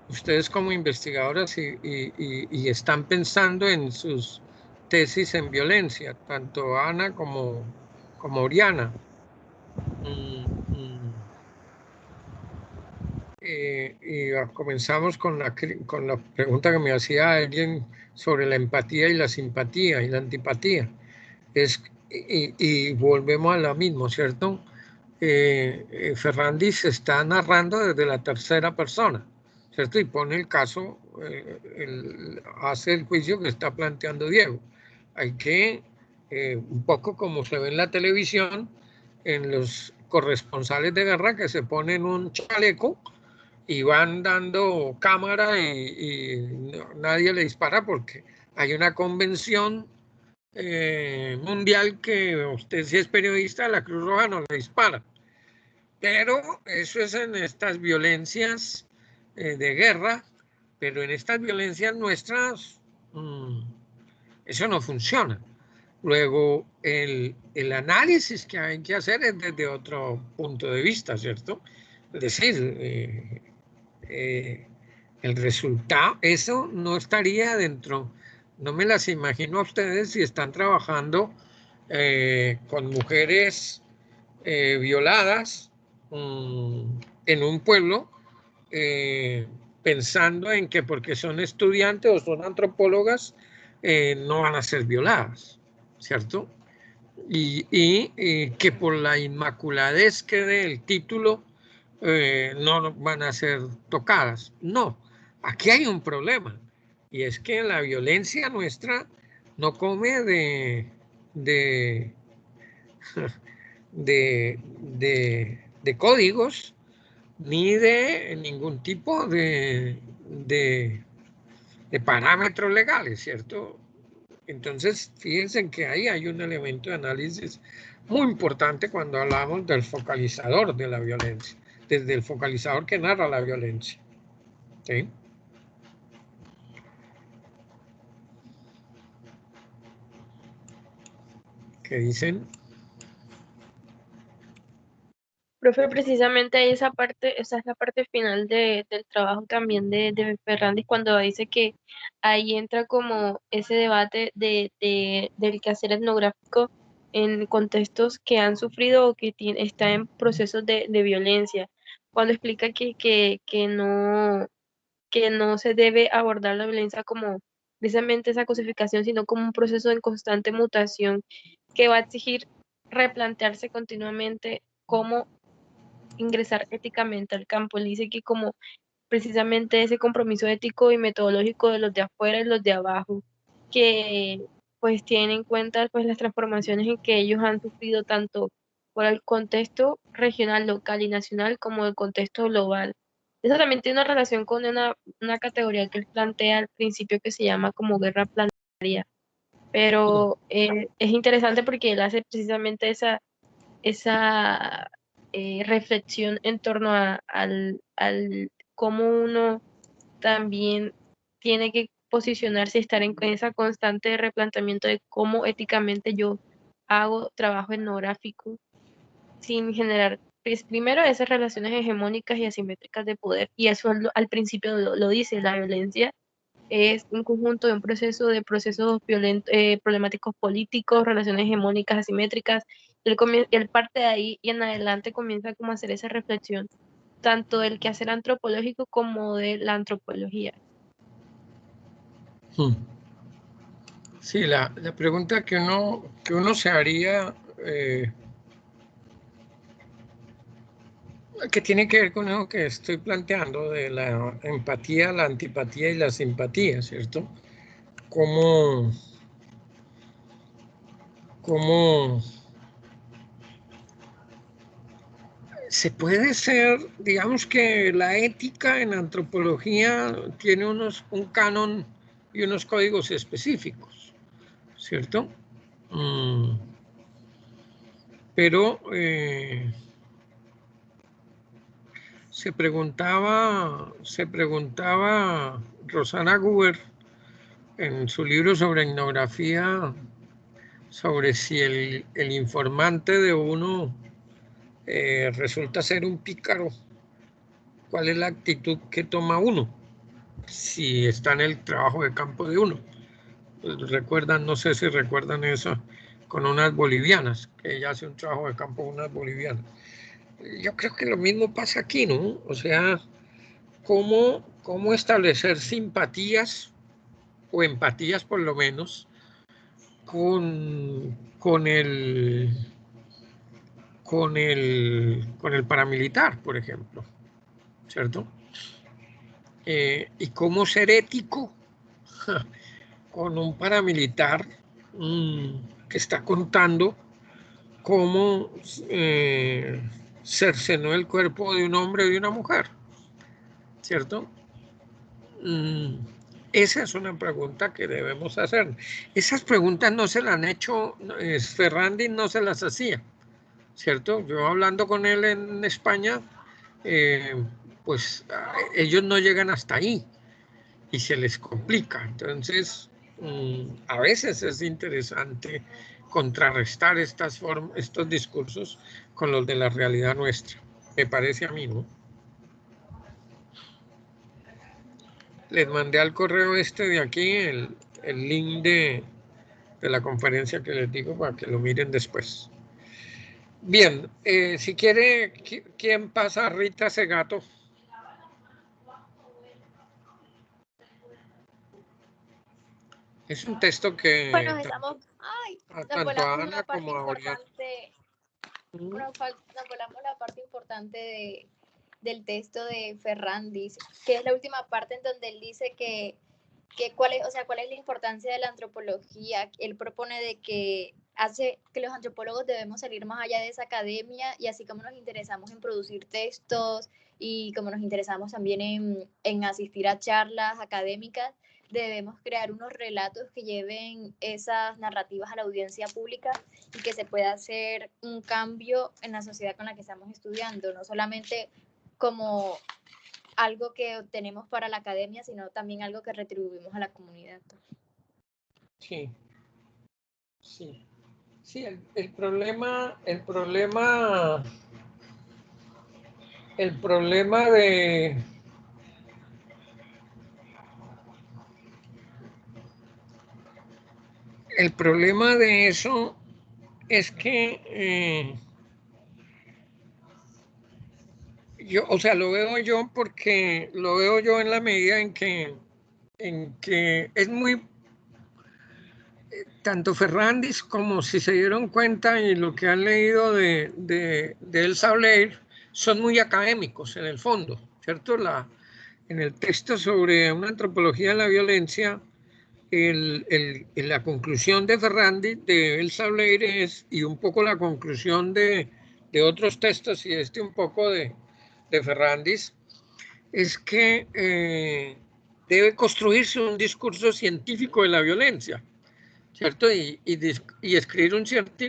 ustedes como investigadoras y están pensando en sus tesis en violencia, tanto Ana como Oriana. Y comenzamos con la pregunta que me hacía alguien sobre la empatía y la simpatía y la antipatía. Y volvemos a lo mismo, ¿cierto? Ferrandis está narrando desde la tercera persona, ¿cierto? Y pone el caso, hace el juicio que está planteando Diego. Hay que, un poco como se ve en la televisión, en los corresponsales de guerra que se ponen un chaleco y van dando cámara y nadie le dispara porque hay una convención mundial que usted, si es periodista, la Cruz Roja no le dispara. Pero eso es en estas violencias de guerra, pero en estas violencias nuestras eso no funciona. Luego, el análisis que hay que hacer es desde otro punto de vista, ¿cierto? Es decir, el resultado, eso no estaría dentro, no me las imagino a ustedes si están trabajando con mujeres violadas en un pueblo, pensando en que porque son estudiantes o son antropólogas, no van a ser violadas, ¿cierto? y que por la inmaculadez que dé el título no van a ser tocadas. No, aquí hay un problema, y es que la violencia nuestra no come de, de códigos ni de ningún tipo de parámetros legales, ¿cierto? Entonces, fíjense que ahí hay un elemento de análisis muy importante cuando hablamos del focalizador de la violencia, desde el focalizador que narra la violencia. ¿Sí? ¿Qué dicen?
Profe, precisamente esa parte, esa es la parte final del trabajo también de Ferrandis, cuando dice que ahí entra como ese debate del quehacer etnográfico en contextos que han sufrido o que está en procesos de violencia, cuando explica que no se debe abordar la violencia como precisamente esa cosificación, sino como un proceso en constante mutación que va a exigir replantearse continuamente cómo ingresar éticamente al campo. Él dice que como precisamente ese compromiso ético y metodológico de los de afuera y los de abajo, que pues tienen en cuenta pues las transformaciones en que ellos han sufrido tanto por el contexto regional, local y nacional como el contexto global. Eso también tiene una relación con una categoría que él plantea al principio que se llama como guerra planetaria, pero es interesante porque él hace precisamente esa reflexión en torno al cómo uno también tiene que posicionarse y estar en esa constante replanteamiento de cómo éticamente yo hago trabajo etnográfico sin generar, pues, primero esas relaciones hegemónicas y asimétricas de poder, y eso al principio lo dice, la violencia es un conjunto de un proceso de procesos problemáticos políticos, relaciones hegemónicas, asimétricas. Él parte de ahí y en adelante comienza como a hacer esa reflexión, tanto del quehacer antropológico como de la antropología.
Sí, la pregunta que uno se haría, que tiene que ver con eso que estoy planteando de la empatía, la antipatía y la simpatía, ¿cierto? ¿Cómo se puede ser, digamos que la ética en antropología tiene un canon y unos códigos específicos, ¿cierto? Pero se preguntaba Rosana Guber en su libro sobre etnografía, sobre si el informante de uno resulta ser un pícaro, ¿cuál es la actitud que toma uno si está en el trabajo de campo de uno? Pues recuerdan, no sé si recuerdan eso, con unas bolivianas, que ella hace un trabajo de campo con unas bolivianas. Yo creo que lo mismo pasa aquí, ¿no? O sea, cómo establecer simpatías o empatías por lo menos con el paramilitar, por ejemplo, ¿cierto? Y cómo ser ético con un paramilitar que está contando cómo cercenó el cuerpo de un hombre y de una mujer, ¿cierto? Esa es una pregunta que debemos hacer. Esas preguntas no se las han hecho, Ferrandi no se las hacía, ¿cierto? Yo hablando con él en España, pues ellos no llegan hasta ahí y se les complica. Entonces, a veces es interesante contrarrestar estos discursos con los de la realidad nuestra. Me parece a mí, ¿no? Les mandé al correo este de aquí el link de la conferencia que les digo para que lo miren después. Bien, si quiere, ¿quién pasa? Rita Segato. Es un texto que
Bueno, estamos, nos
tanto a
volamos
Ana
una parte
como a Oriana.
importante, nos volamos la parte importante del texto de Ferrandis, que es la última parte en donde él dice que cuál es la importancia de la antropología. Él propone de que hace que los antropólogos debemos salir más allá de esa academia, y así como nos interesamos en producir textos y como nos interesamos también en asistir a charlas académicas, debemos crear unos relatos que lleven esas narrativas a la audiencia pública y que se pueda hacer un cambio en la sociedad con la que estamos estudiando, no solamente como algo que obtenemos para la academia, sino también algo que retribuimos a la comunidad.
Sí, sí, sí, el problema de eso es que yo, o sea, lo veo yo porque lo veo yo en la medida en que es muy, tanto Ferrandis como, si se dieron cuenta y lo que han leído de Elsa Blair, son muy académicos en el fondo, ¿cierto? En el texto sobre una antropología de la violencia, la conclusión de Ferrandis, de Elsa Blair, y un poco la conclusión de otros textos y un poco de Ferrandis, es que debe construirse un discurso científico de la violencia, ¿cierto? Y escribir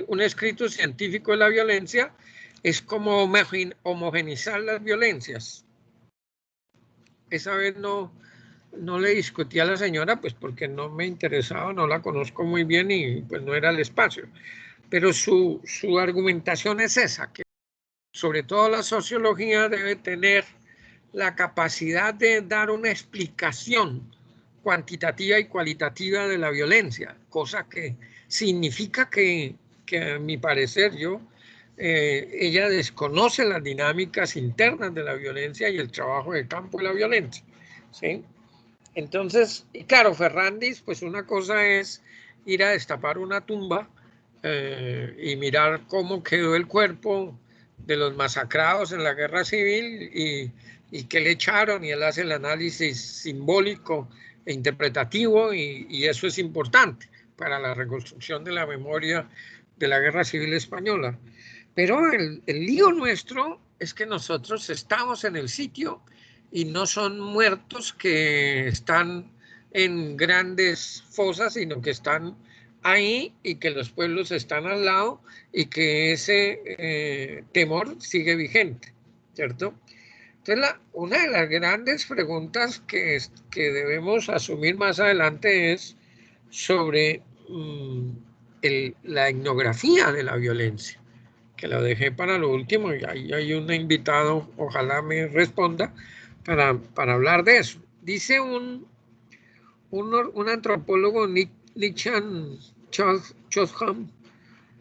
un escrito científico de la violencia es como homogenizar las violencias. Esa vez no le discutí a la señora, pues porque no me interesaba, no la conozco muy bien y pues no era el espacio. Pero su argumentación es esa, que sobre todo la sociología debe tener la capacidad de dar una explicación cuantitativa y cualitativa de la violencia, cosa que significa que a mi parecer ella desconoce las dinámicas internas de la violencia y el trabajo de campo de la violencia, ¿sí? Entonces, y claro, Ferrandis, pues una cosa es ir a destapar una tumba y mirar cómo quedó el cuerpo de los masacrados en la guerra civil y qué le echaron, y él hace el análisis simbólico e interpretativo, y eso es importante para la reconstrucción de la memoria de la guerra civil española. Pero el lío nuestro es que nosotros estamos en el sitio y no son muertos que están en grandes fosas, sino que están ahí y que los pueblos están al lado y que ese temor sigue vigente, ¿cierto? Entonces, una de las grandes preguntas que debemos asumir más adelante es sobre la etnografía de la violencia, que lo dejé para lo último, y ahí hay un invitado, ojalá me responda, para hablar de eso. Dice un antropólogo, Nichan Chotham,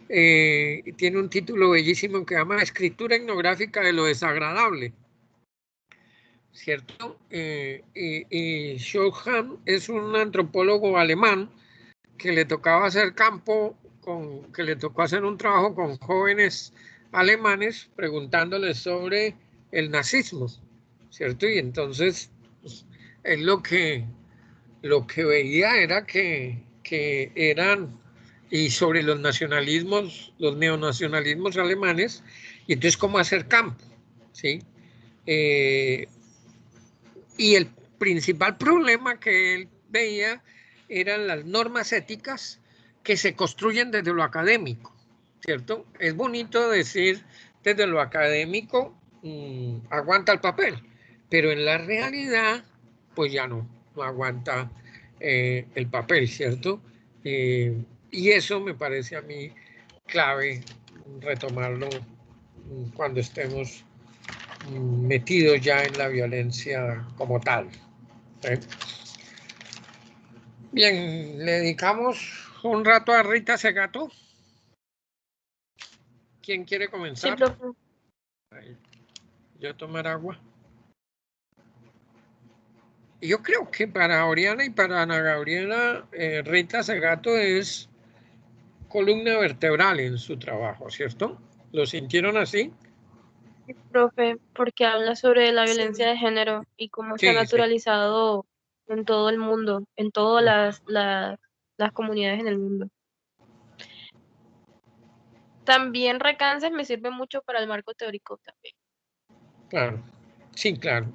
tiene un título bellísimo que llama Escritura etnográfica de lo desagradable, ¿cierto? Y Chotham es un antropólogo alemán que le tocaba hacer campo, que le tocó hacer un trabajo con jóvenes alemanes preguntándoles sobre el nazismo, ¿cierto? Y entonces él lo que veía era que eran, y sobre los nacionalismos, los neonacionalismos alemanes, y entonces cómo hacer campo, ¿sí? Y el principal problema que él veía eran las normas éticas que se construyen desde lo académico, ¿cierto? Es bonito decir desde lo académico, aguanta el papel, pero en la realidad, pues ya no aguanta el papel, ¿cierto? Y eso me parece a mí clave retomarlo cuando estemos metidos ya en la violencia como tal. Bien, le dedicamos un rato a Rita Segato. ¿Quién quiere comenzar?
Sí, profe.
Yo tomar agua. yo creo que para Oriana y para Ana Gabriela, Rita Segato es columna vertebral en su trabajo, ¿cierto? ¿Lo sintieron así?
Sí, profe, porque habla sobre la
Sí.
violencia de género y cómo se ha
Sí, sí.
naturalizado en todo el mundo, en todas las comunidades en el mundo. También Recances me sirve mucho para el marco teórico también.
Claro, sí, claro.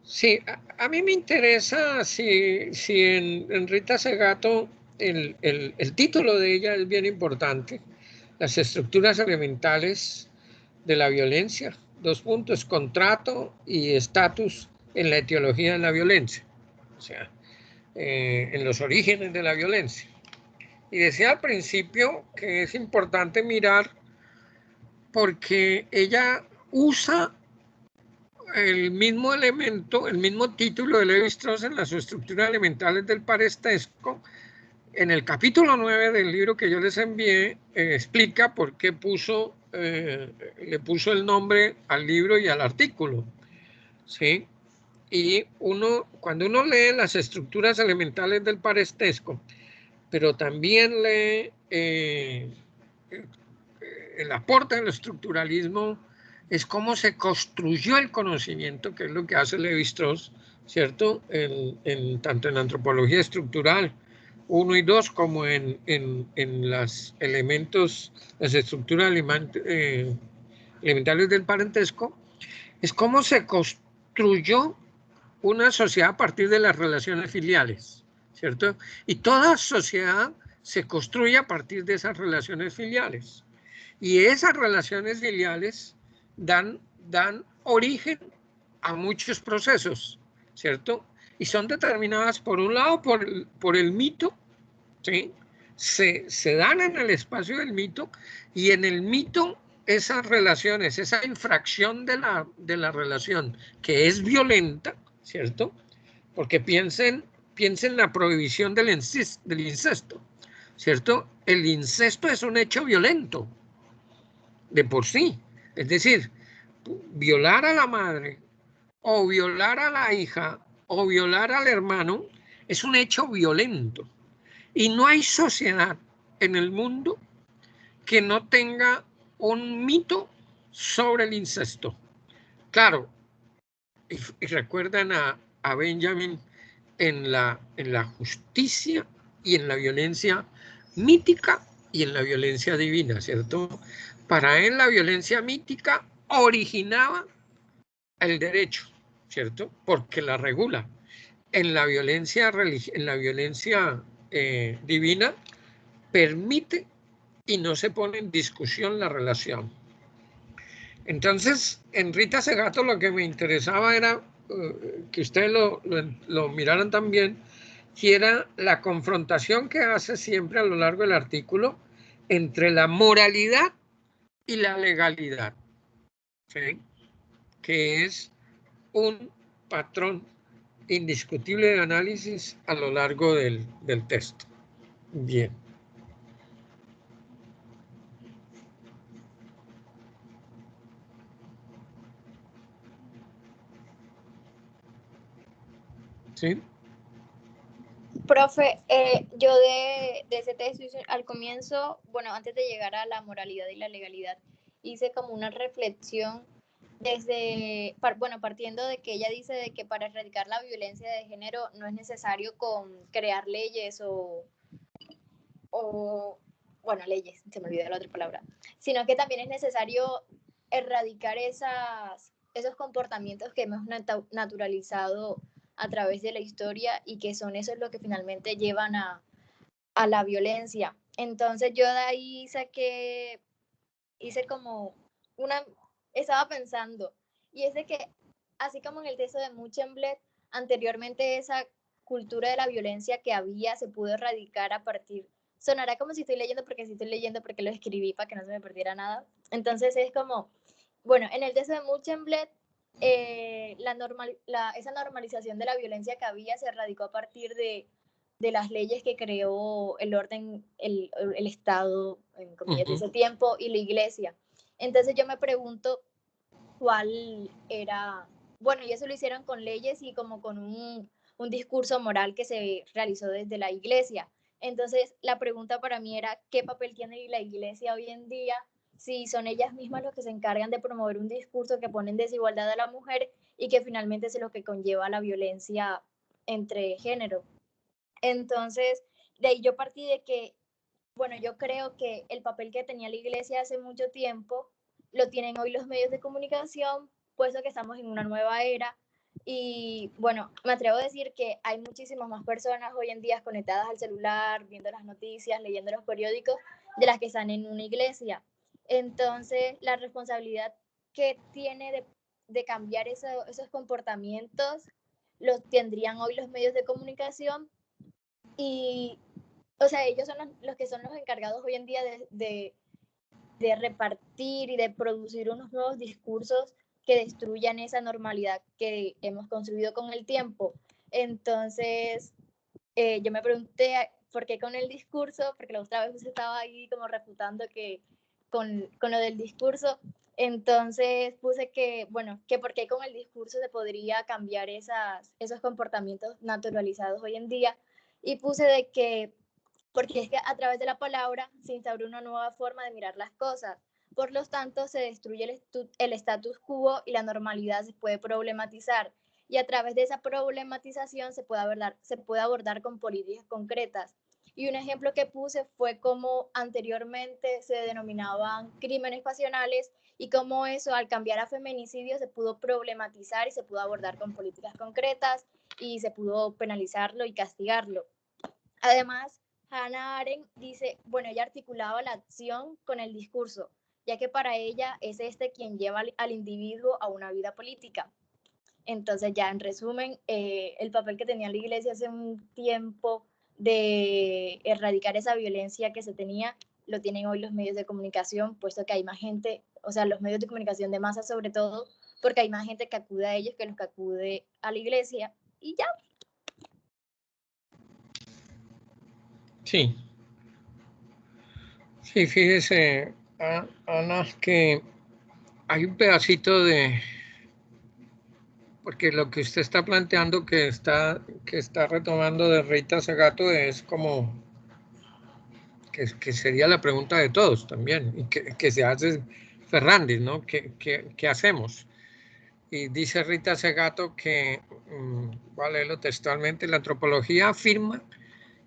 Sí, a mí me interesa si en Rita Segato el título de ella es bien importante, las estructuras elementales de la violencia, dos puntos, contrato y estatus en la etiología de la violencia, o sea, en los orígenes de la violencia. Y decía al principio que es importante mirar porque ella usa el mismo elemento, el mismo título de Levi-Strauss en las estructuras elementales del parentesco. En el capítulo 9 del libro que yo les envié, explica por qué le puso el nombre al libro y al artículo, ¿sí? Y cuando uno lee las estructuras elementales del parentesco, pero también lee el aporte del estructuralismo, es cómo se construyó el conocimiento, que es lo que hace Levi-Strauss, ¿cierto? Tanto en antropología estructural 1 y 2 como en los elementos, las estructuras elementales del parentesco, es cómo se construyó una sociedad a partir de las relaciones filiales, ¿cierto? Y toda sociedad se construye a partir de esas relaciones filiales. Y esas relaciones filiales dan origen a muchos procesos, ¿cierto? Y son determinadas, por un lado, por el mito, ¿sí? Se dan en el espacio del mito, y en el mito esas relaciones, esa infracción de la relación que es violenta, ¿cierto? Porque piensen la prohibición del incesto, ¿cierto? El incesto es un hecho violento de por sí. Es decir, violar a la madre o violar a la hija o violar al hermano es un hecho violento. Y no hay sociedad en el mundo que no tenga un mito sobre el incesto. Claro, y recuerdan a Benjamin en la justicia y en la violencia mítica y en la violencia divina, ¿cierto? Para él la violencia mítica originaba el derecho, ¿cierto? Porque la regula. En la violencia, divina permite y no se pone en discusión la relación. Entonces, en Rita Segato lo que me interesaba era que ustedes lo miraran también, que era la confrontación que hace siempre a lo largo del artículo entre la moralidad y la legalidad, ¿sí? Que es un patrón indiscutible de análisis a lo largo del texto. Bien. ¿Sí?
Profe, yo de ese texto hice al comienzo, bueno, antes de llegar a la moralidad y la legalidad, hice como una reflexión partiendo de que ella dice de que para erradicar la violencia de género no es necesario crear leyes bueno, leyes, se me olvidó la otra palabra, sino que también es necesario erradicar esos comportamientos que hemos naturalizado a través de la historia y que son esos los que finalmente llevan a la violencia. Entonces yo de ahí hice como estaba pensando, y es de que, así como en el texto de Muchenblet, anteriormente esa cultura de la violencia que había se pudo erradicar a partir, sonará como si estoy leyendo porque lo escribí para que no se me perdiera nada. Entonces es como, bueno, en el texto de Muchenblet, esa normalización de la violencia que había se erradicó a partir de las leyes que creó el orden, el Estado, en comillas, de ese tiempo, y la Iglesia. Entonces yo me pregunto cuál era bueno, y eso lo hicieron con leyes y como con un discurso moral que se realizó desde la iglesia. Entonces, la pregunta para mí era, ¿qué papel tiene la iglesia hoy en día si son ellas mismas los que se encargan de promover un discurso que pone en desigualdad a la mujer y que finalmente es lo que conlleva la violencia entre género? Entonces, de ahí yo partí de que, bueno, yo creo que el papel que tenía la iglesia hace mucho tiempo lo tienen hoy los medios de comunicación, puesto que estamos en una nueva era. Y bueno, me atrevo a decir que hay muchísimas más personas hoy en día conectadas al celular, viendo las noticias, leyendo los periódicos, de las que están en una iglesia. Entonces, la responsabilidad que tiene de cambiar esos comportamientos los tendrían hoy los medios de comunicación y, o sea, ellos son los que son los encargados hoy en día de repartir y de producir unos nuevos discursos que destruyan esa normalidad que hemos construido con el tiempo. Entonces, yo me pregunté por qué con el discurso, porque la otra vez estaba ahí como refutando que con lo del discurso, entonces puse que, bueno, que por qué con el discurso se podría cambiar esos comportamientos naturalizados hoy en día, y puse de que porque es que a través de la palabra se instaura una nueva forma de mirar las cosas. Por lo tanto, se destruye el status quo y la normalidad se puede problematizar. Y a través de esa problematización se puede abordar con políticas concretas. Y un ejemplo que puse fue cómo anteriormente se denominaban crímenes pasionales y cómo eso, al cambiar a feminicidio, se pudo problematizar y se pudo abordar con políticas concretas y se pudo penalizarlo y castigarlo. Además, Hannah Arendt dice, bueno, ella articulaba la acción con el discurso, ya que para ella es quien lleva al individuo a una vida política. Entonces, ya en resumen, el papel que tenía la iglesia hace un tiempo de erradicar esa violencia que se tenía, lo tienen hoy los medios de comunicación, puesto que hay más gente, o sea, los medios de comunicación de masa sobre todo, porque hay más gente que acude a ellos que los que acude a la iglesia, y ya.
Sí, sí, fíjese, Ana, que hay un pedacito de, porque lo que usted está planteando que está retomando de Rita Segato es como que sería la pregunta de todos también, y que se hace Fernández, ¿no? ¿Qué hacemos? Y dice Rita Segato que, voy a leerlo textualmente, la antropología afirma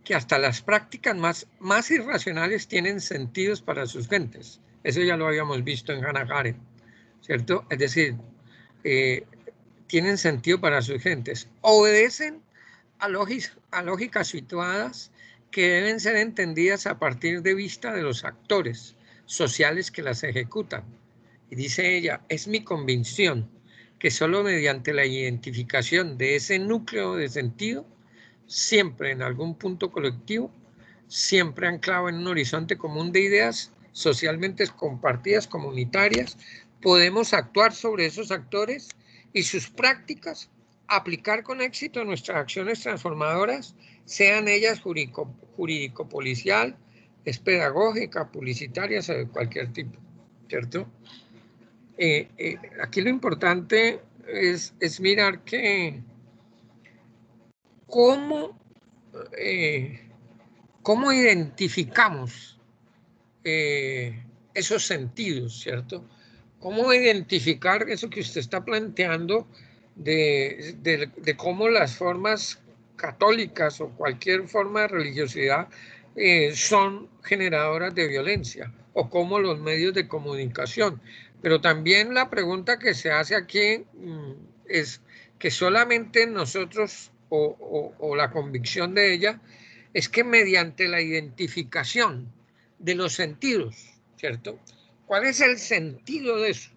que hasta las prácticas más irracionales tienen sentidos para sus gentes. Eso ya lo habíamos visto en Hannah Arendt, ¿cierto? Es decir, tienen sentido para sus gentes. Obedecen a lógicas situadas que deben ser entendidas a partir de vista de los actores sociales que las ejecutan. Y dice ella, es mi convicción que solo mediante la identificación de ese núcleo de sentido, siempre en algún punto colectivo, siempre anclado en un horizonte común de ideas socialmente compartidas, comunitarias, podemos actuar sobre esos actores y sus prácticas, aplicar con éxito nuestras acciones transformadoras, sean ellas jurídico-policial, es pedagógica, publicitarias o de cualquier tipo, ¿cierto? Aquí lo importante es mirar que cómo identificamos esos sentidos, ¿cierto? ¿Cómo identificar eso que usted está planteando de cómo las formas católicas o cualquier forma de religiosidad son generadoras de violencia, o cómo los medios de comunicación? Pero también la pregunta que se hace aquí es que solamente nosotros, o la convicción de ella, es que mediante la identificación de los sentidos, ¿cierto? ¿Cuál es el sentido de eso?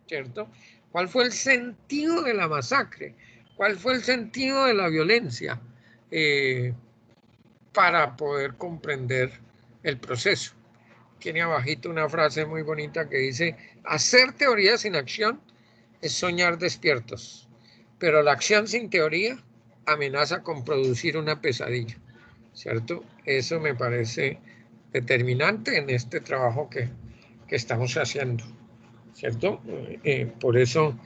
¿Cierto? ¿Cuál fue el sentido de la masacre? ¿Cuál fue el sentido de la violencia? Para poder comprender el proceso. Tiene abajito una frase muy bonita que dice, hacer teoría sin acción es soñar despiertos, pero la acción sin teoría amenaza con producir una pesadilla, ¿cierto? Eso me parece determinante en este trabajo que estamos haciendo, ¿cierto? Por eso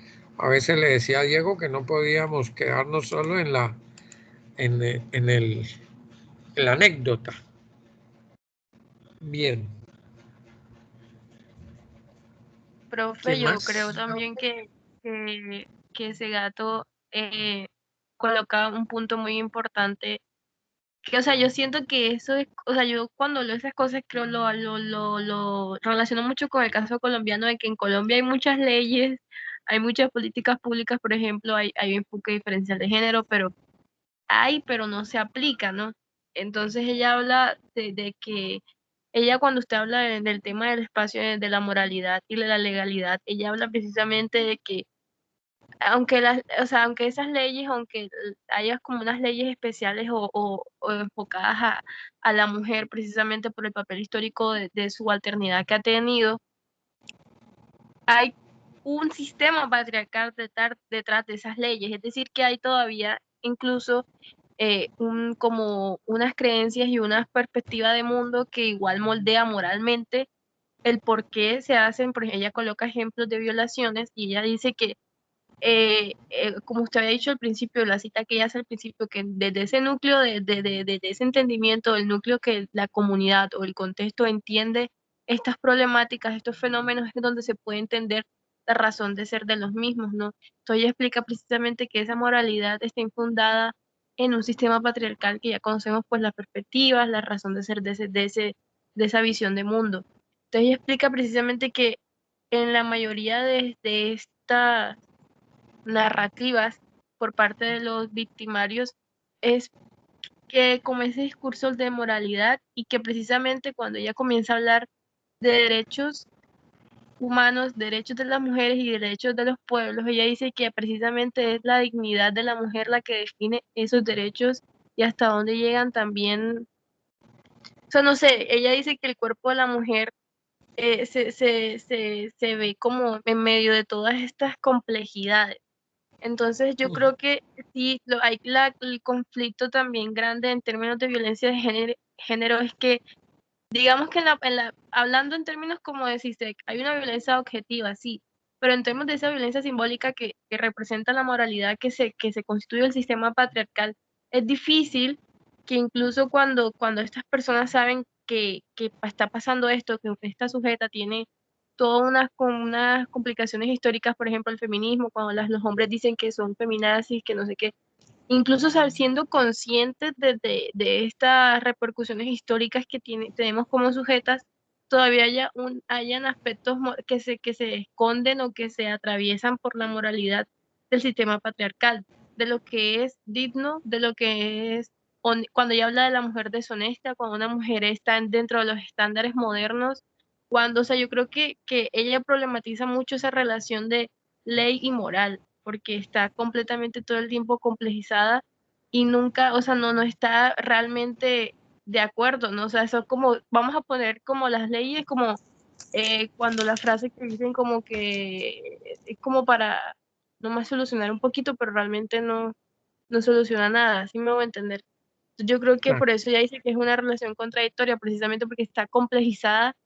A veces le decía a Diego que no podíamos quedarnos solo en la anécdota. Bien.
Profe, yo creo también que ese gato coloca un punto muy importante. Que, o sea, yo siento que eso es, o sea, yo cuando leo esas cosas creo lo relaciono mucho con el caso colombiano, de que en Colombia hay muchas leyes, hay muchas políticas públicas, por ejemplo, hay un enfoque diferencial de género, pero no se aplica, ¿no? Entonces ella habla de que ella, cuando usted habla del tema del espacio, de la moralidad y de la legalidad, ella habla precisamente de que o sea, aunque esas leyes, aunque haya como unas leyes especiales o enfocadas a la mujer precisamente por el papel histórico de subalternidad que ha tenido, hay un sistema patriarcal detrás de esas leyes. Es decir, que hay todavía incluso como unas creencias y una perspectiva de mundo que igual moldea moralmente el por qué se hacen. Por ejemplo, ella coloca ejemplos de violaciones y ella dice que como usted había dicho al principio, la cita que ella hace al principio, que desde ese núcleo, de ese entendimiento, el núcleo que la comunidad o el contexto entiende estas problemáticas, estos fenómenos, es donde se puede entender la razón de ser de los mismos, ¿no? Entonces ella explica precisamente que esa moralidad está infundada en un sistema patriarcal que ya conocemos, pues las perspectivas, la razón de ser de esa visión de mundo. Entonces ella explica precisamente que en la mayoría de estas narrativas por parte de los victimarios es que como ese discurso de moralidad, y que precisamente cuando ella comienza a hablar de derechos humanos, derechos de las mujeres y derechos de los pueblos, ella dice que precisamente es la dignidad de la mujer la que define esos derechos y hasta dónde llegan también. O sea, no sé, ella dice que el cuerpo de la mujer se ve como en medio de todas estas complejidades. Entonces yo creo que sí, hay el conflicto también grande en términos de violencia de género, es que digamos que hablando en términos como de CISEC, hay una violencia objetiva, sí, pero en términos de esa violencia simbólica que representa la moralidad que se constituye el sistema patriarcal, es difícil que incluso cuando estas personas saben que está pasando esto, que esta sujeta tiene todas unas complicaciones históricas, por ejemplo, el feminismo, cuando los hombres dicen que son feminazis, que no sé qué, incluso siendo conscientes de estas repercusiones históricas que tenemos como sujetas, todavía hayan aspectos que se esconden o que se atraviesan por la moralidad del sistema patriarcal, de lo que es digno, de lo que es, cuando ella habla de la mujer deshonesta, cuando una mujer está dentro de los estándares modernos, cuando, o sea, yo creo que ella problematiza mucho esa relación de ley y moral, porque está completamente todo el tiempo complejizada y nunca, o sea, no está realmente de acuerdo, ¿no? O sea, eso es como, vamos a poner como las leyes, como cuando las frases que dicen como que es como para nomás solucionar un poquito, pero realmente no soluciona nada, ¿sí me voy a entender? Yo creo que por eso ella dice que es una relación contradictoria, precisamente porque está complejizada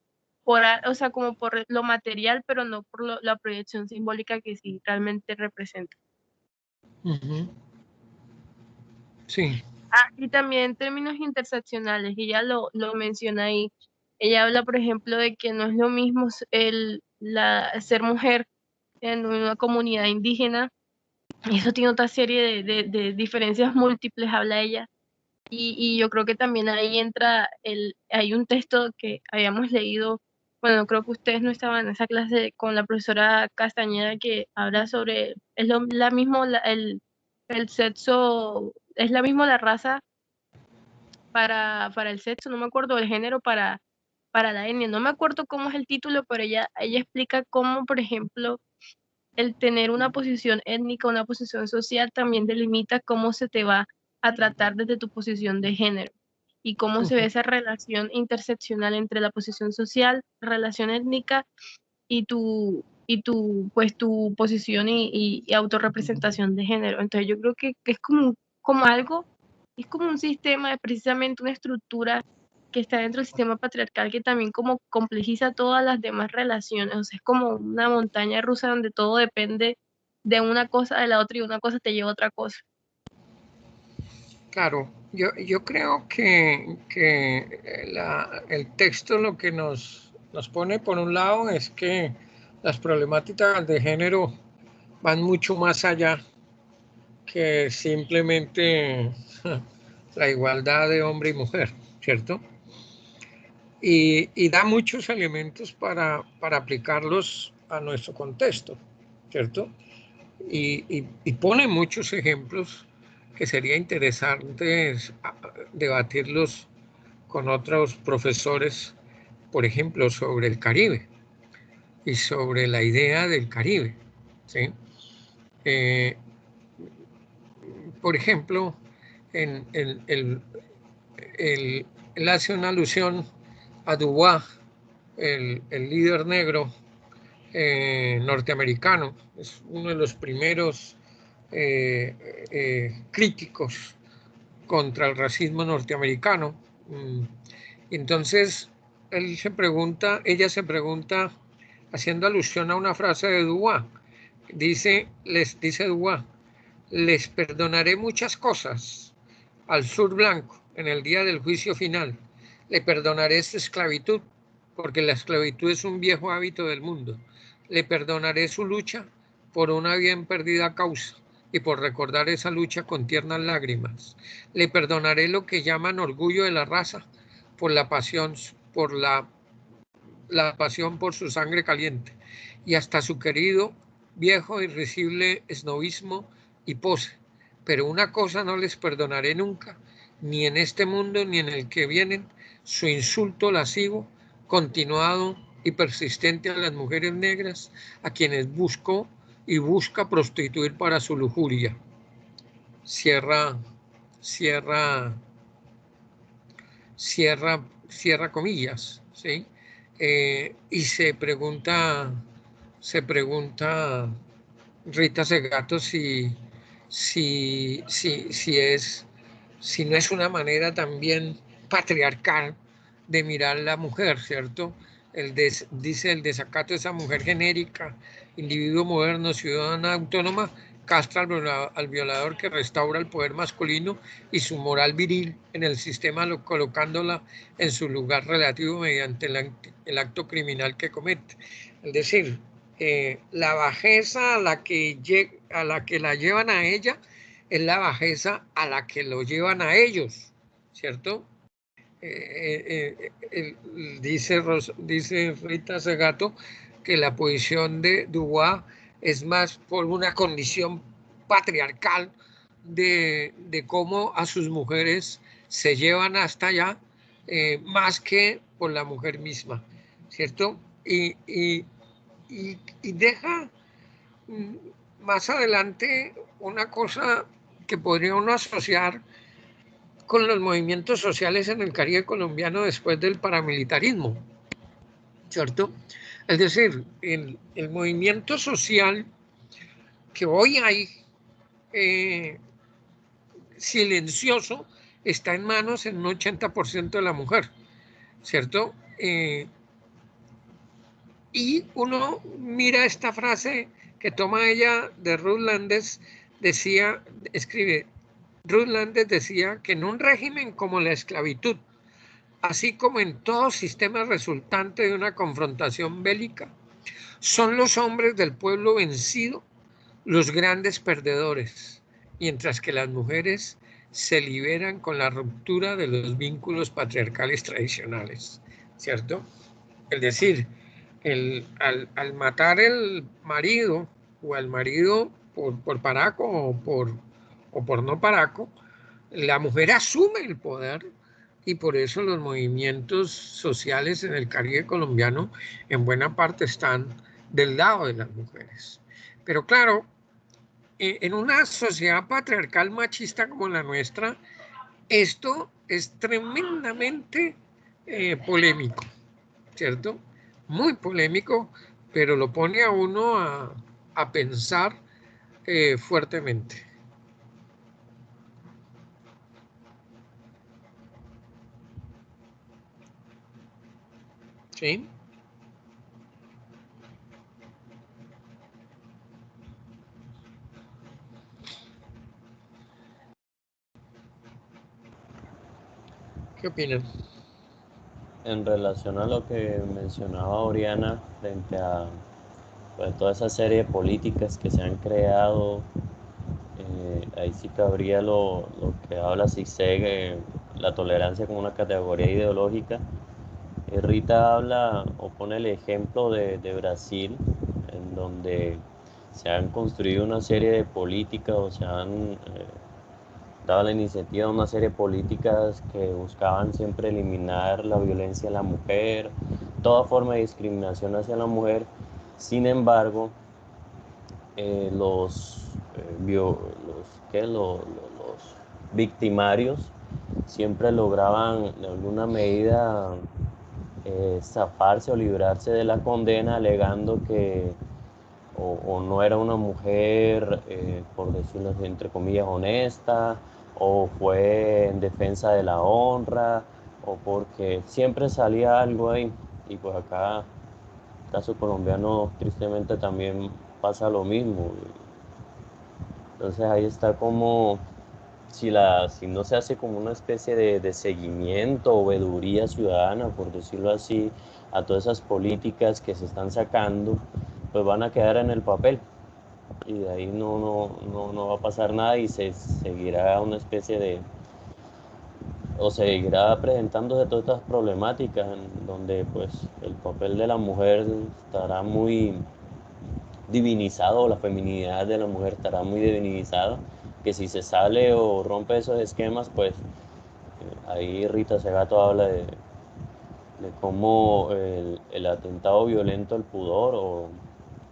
o sea, como por lo material, pero no por la proyección simbólica que sí realmente representa.
Sí.
Y también en términos interseccionales, ella lo menciona ahí. Ella habla, por ejemplo, de que no es lo mismo ser mujer en una comunidad indígena, y eso tiene otra serie de diferencias múltiples, habla ella. Y yo creo que también ahí entra hay un texto que habíamos leído, bueno, creo que ustedes no estaban en esa clase con la profesora Castañeda, que habla sobre, la mismo el sexo, es la misma la raza para el sexo, no me acuerdo el género para la etnia, no me acuerdo cómo es el título, pero ella explica cómo, por ejemplo, el tener una posición étnica, una posición social, también delimita cómo se te va a tratar desde tu posición de género y cómo se ve esa relación interseccional entre la posición social, relación étnica pues tu posición y autorrepresentación de género. Entonces yo creo que es como algo, es como un sistema, es precisamente una estructura que está dentro del sistema patriarcal que también como complejiza todas las demás relaciones. O sea, es como una montaña rusa donde todo depende de una cosa a la otra y una cosa te lleva a otra cosa.
Claro, yo creo que el texto lo que nos pone por un lado es que las problemáticas de género van mucho más allá que simplemente la igualdad de hombre y mujer, ¿cierto? Y da muchos elementos para aplicarlos a nuestro contexto, ¿cierto? Y pone muchos ejemplos que sería interesante debatirlos con otros profesores, por ejemplo, sobre el Caribe y sobre la idea del Caribe, ¿sí? Eh, por ejemplo, en, él hace una alusión a Dubois, el líder negro norteamericano, es uno de los primeros críticos contra el racismo norteamericano. Entonces, ella se pregunta, haciendo alusión a una frase de Dubois, dice Dubois, les perdonaré muchas cosas al sur blanco en el día del juicio final. Le perdonaré su esclavitud, porque la esclavitud es un viejo hábito del mundo. Le perdonaré su lucha por una bien perdida causa y por recordar esa lucha con tiernas lágrimas. Le perdonaré lo que llaman orgullo de la raza por la pasión por su sangre caliente y hasta su querido viejo irrisible esnovismo y pose. Pero una cosa no les perdonaré nunca, ni en este mundo ni en el que vienen, su insulto lascivo, continuado y persistente a las mujeres negras, a quienes buscó y busca prostituir para su lujuria. Cierra, cierra, cierra comillas, ¿sí? Y se pregunta Rita Segato si no es una manera también patriarcal de mirar a la mujer, ¿cierto? Dice el desacato de esa mujer genérica, individuo moderno, ciudadana autónoma, castra al violador que restaura el poder masculino y su moral viril en el sistema, colocándola en su lugar relativo mediante el acto criminal que comete. Es decir, la bajeza a la que la llevan a ella es la bajeza a la que lo llevan a ellos, ¿cierto? Dice Rita Segato que la posición de Dubois es más por una condición patriarcal de cómo a sus mujeres se llevan hasta allá, más que por la mujer misma, ¿cierto? Y deja más adelante una cosa que podría uno asociar con los movimientos sociales en el Caribe colombiano después del paramilitarismo, ¿cierto? Es decir, el movimiento social que hoy hay silencioso está en manos en un 80% de la mujer, ¿cierto? Y uno mira esta frase que toma ella de Ruth Landes, escribe, Ruth Landes decía que en un régimen como la esclavitud, así como en todo sistema resultante de una confrontación bélica, son los hombres del pueblo vencido los grandes perdedores, mientras que las mujeres se liberan con la ruptura de los vínculos patriarcales tradicionales, ¿cierto? Es decir, al matar el marido o al marido por paraco o por no paraco, la mujer asume el poder y por eso los movimientos sociales en el Caribe colombiano en buena parte están del lado de las mujeres. Pero claro, en una sociedad patriarcal machista como la nuestra, esto es tremendamente polémico, ¿cierto? Muy polémico, pero lo pone a uno a pensar fuertemente. ¿Sí? ¿Qué opinan?
En relación a lo que mencionaba Oriana frente a pues, toda esa serie de políticas que se han creado, ahí sí cabría lo que habla CICSEG, la tolerancia como una categoría ideológica. Rita habla o pone el ejemplo de Brasil, en donde se han construido una serie de políticas o se han dado la iniciativa de una serie de políticas que buscaban siempre eliminar la violencia a la mujer, toda forma de discriminación hacia la mujer. Sin embargo, los victimarios siempre lograban de alguna medida zafarse o librarse de la condena alegando que o no era una mujer, por decirlo así, entre comillas, honesta, o fue en defensa de la honra, o porque siempre salía algo ahí. Y pues acá, en el caso colombiano, tristemente también pasa lo mismo. Entonces ahí está como, si no se hace como una especie de seguimiento o veeduría ciudadana, por decirlo así, a todas esas políticas que se están sacando, pues van a quedar en el papel y de ahí no va a pasar nada y se seguirá una especie o seguirá presentándose todas estas problemáticas en donde pues el papel de la mujer estará muy divinizado, la feminidad de la mujer estará muy divinizada, que si se sale o rompe esos esquemas, pues ahí Rita Segato habla de cómo el atentado violento al pudor o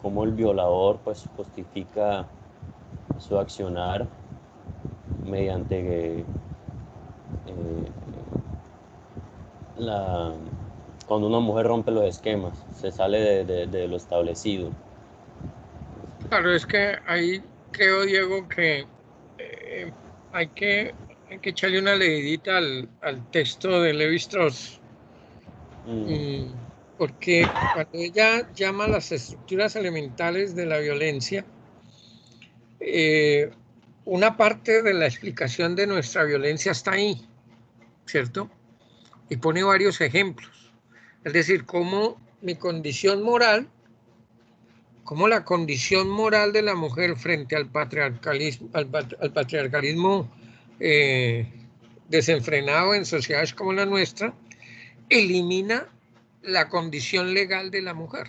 cómo el violador pues justifica su accionar mediante cuando una mujer rompe los esquemas, se sale de lo establecido.
Claro, es que ahí creo, Diego, que hay que echarle una leidita al texto de Levi-Strauss, porque cuando ella llama las estructuras elementales de la violencia, una parte de la explicación de nuestra violencia está ahí, ¿cierto? Y pone varios ejemplos. Es decir, cómo mi condición moral, cómo la condición moral de la mujer frente al patriarcalismo, al patriarcalismo desenfrenado en sociedades como la nuestra, elimina la condición legal de la mujer,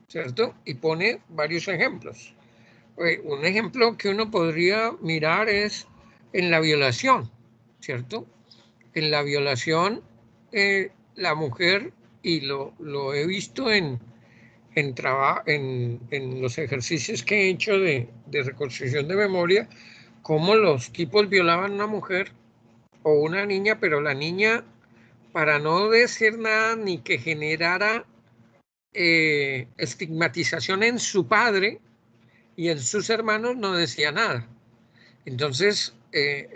¿cierto? Y pone varios ejemplos. Un ejemplo que uno podría mirar es en la violación, ¿cierto? En la violación, la mujer, y lo he visto en los ejercicios que he hecho de reconstrucción de memoria, cómo los tipos violaban a una mujer o una niña, pero la niña, para no decir nada ni que generara estigmatización en su padre y en sus hermanos, no decía nada. Entonces,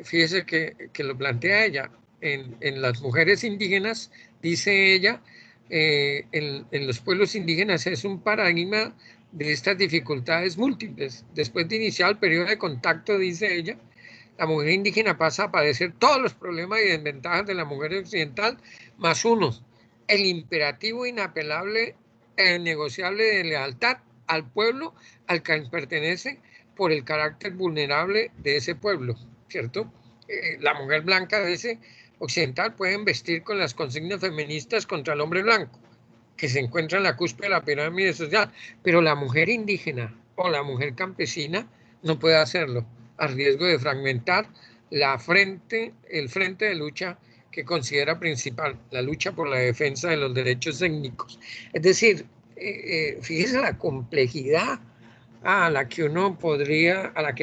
fíjese que lo plantea ella. En las mujeres indígenas, dice ella, en los pueblos indígenas es un paradigma de estas dificultades múltiples. Después de iniciar el periodo de contacto, dice ella, la mujer indígena pasa a padecer todos los problemas y desventajas de la mujer occidental, más uno, el imperativo inapelable e innegociable de lealtad al pueblo al que pertenece por el carácter vulnerable de ese pueblo, ¿cierto? La mujer blanca de ese occidental puede vestir con las consignas feministas contra el hombre blanco, que se encuentra en la cúspide de la pirámide social, pero la mujer indígena o la mujer campesina no puede hacerlo, a riesgo de fragmentar el frente de lucha que considera principal, la lucha por la defensa de los derechos étnicos. Es decir, fíjese la complejidad a la que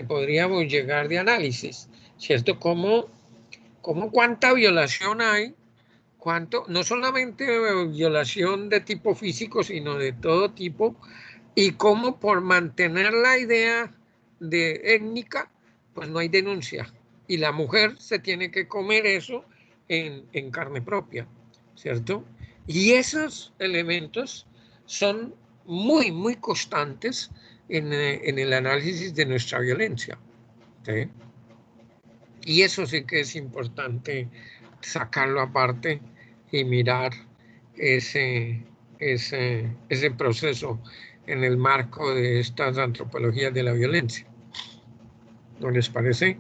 podríamos llegar de análisis, ¿cierto? ¿Cómo cuánta violación hay? No solamente violación de tipo físico, sino de todo tipo, y cómo por mantener la idea de étnica, pues no hay denuncia. Y la mujer se tiene que comer eso en carne propia, ¿cierto? Y esos elementos son muy, muy constantes en el análisis de nuestra violencia, ¿sí? Y eso sí que es importante sacarlo aparte y mirar ese proceso en el marco de estas antropologías de la violencia. ¿No les parece?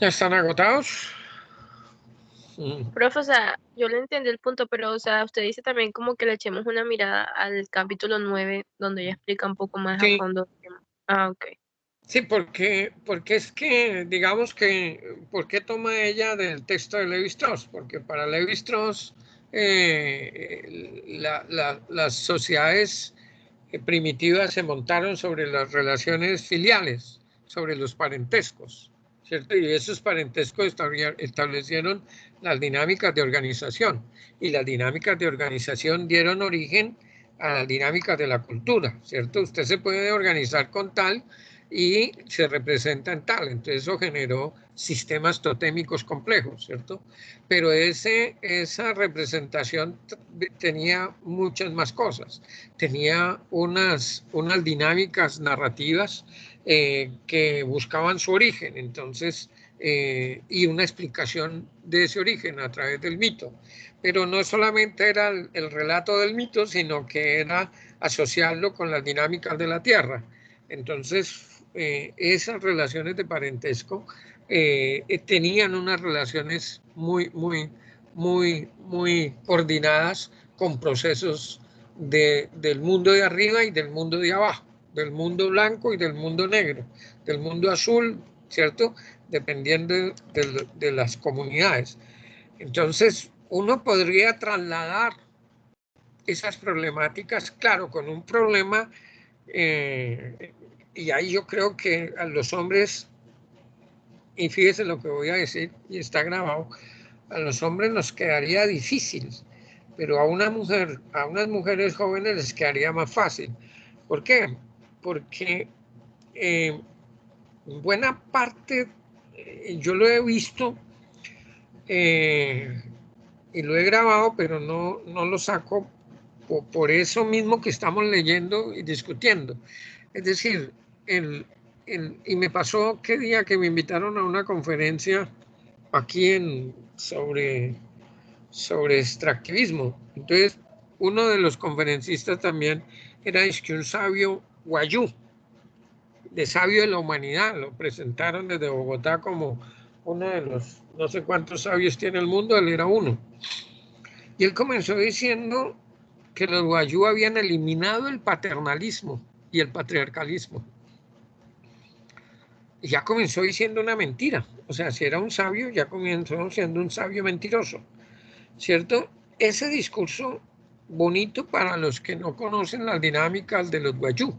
¿Ya están agotados?
Profe, o sea, yo le entendí el punto, pero, o sea, usted dice también como que le echemos una mirada al capítulo 9, donde ella explica un poco más a
Sí.
fondo. Ah, ok.
Sí, porque es que, digamos que, ¿por qué toma ella del texto de Lévi-Strauss? Porque para Lévi-Strauss las sociedades primitivas se montaron sobre las relaciones filiales, sobre los parentescos, ¿cierto? Y esos parentescos establecieron las dinámicas de organización, y las dinámicas de organización dieron origen a las dinámicas de la cultura, ¿cierto? Usted se puede organizar con tal y se representa en tal. Entonces eso generó sistemas totémicos complejos, ¿cierto? Pero esa representación tenía muchas más cosas. Tenía unas dinámicas narrativas que buscaban su origen, entonces, y una explicación de ese origen a través del mito. Pero no solamente era el relato del mito, sino que era asociarlo con las dinámicas de la tierra. Entonces, esas relaciones de parentesco tenían unas relaciones muy coordinadas con procesos del mundo de arriba y del mundo de abajo, del mundo blanco y del mundo negro, del mundo azul, ¿cierto? Dependiendo de las comunidades. Entonces, uno podría trasladar esas problemáticas, claro, con un problema y ahí yo creo que a los hombres, y fíjese lo que voy a decir, y está grabado, a los hombres nos quedaría difícil, pero a unas mujeres jóvenes les quedaría más fácil. ¿Por qué? Porque buena parte, yo lo he visto y lo he grabado, pero no lo saco por eso mismo que estamos leyendo y discutiendo. Es decir, y me pasó qué día que me invitaron a una conferencia aquí sobre extractivismo. Entonces, uno de los conferencistas también era un sabio guayú, de sabio de la humanidad. Lo presentaron desde Bogotá como uno de los no sé cuántos sabios tiene el mundo, él era uno. Y él comenzó diciendo que los guayú habían eliminado el paternalismo y el patriarcalismo. Y ya comenzó diciendo una mentira. O sea, si era un sabio, ya comenzó siendo un sabio mentiroso, ¿cierto? Ese discurso bonito para los que no conocen las dinámicas de los guayú,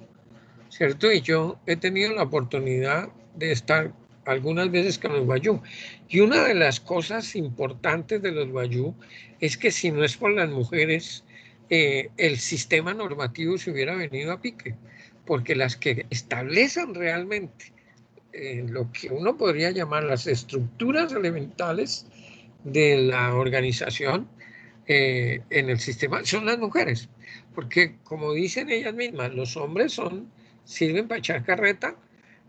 ¿cierto? Y yo he tenido la oportunidad de estar algunas veces con los guayú. Y una de las cosas importantes de los guayú es que si no es por las mujeres, el sistema normativo se hubiera venido a pique, porque las que establecen realmente lo que uno podría llamar las estructuras elementales de la organización en el sistema son las mujeres, porque como dicen ellas mismas, los hombres sirven para echar carreta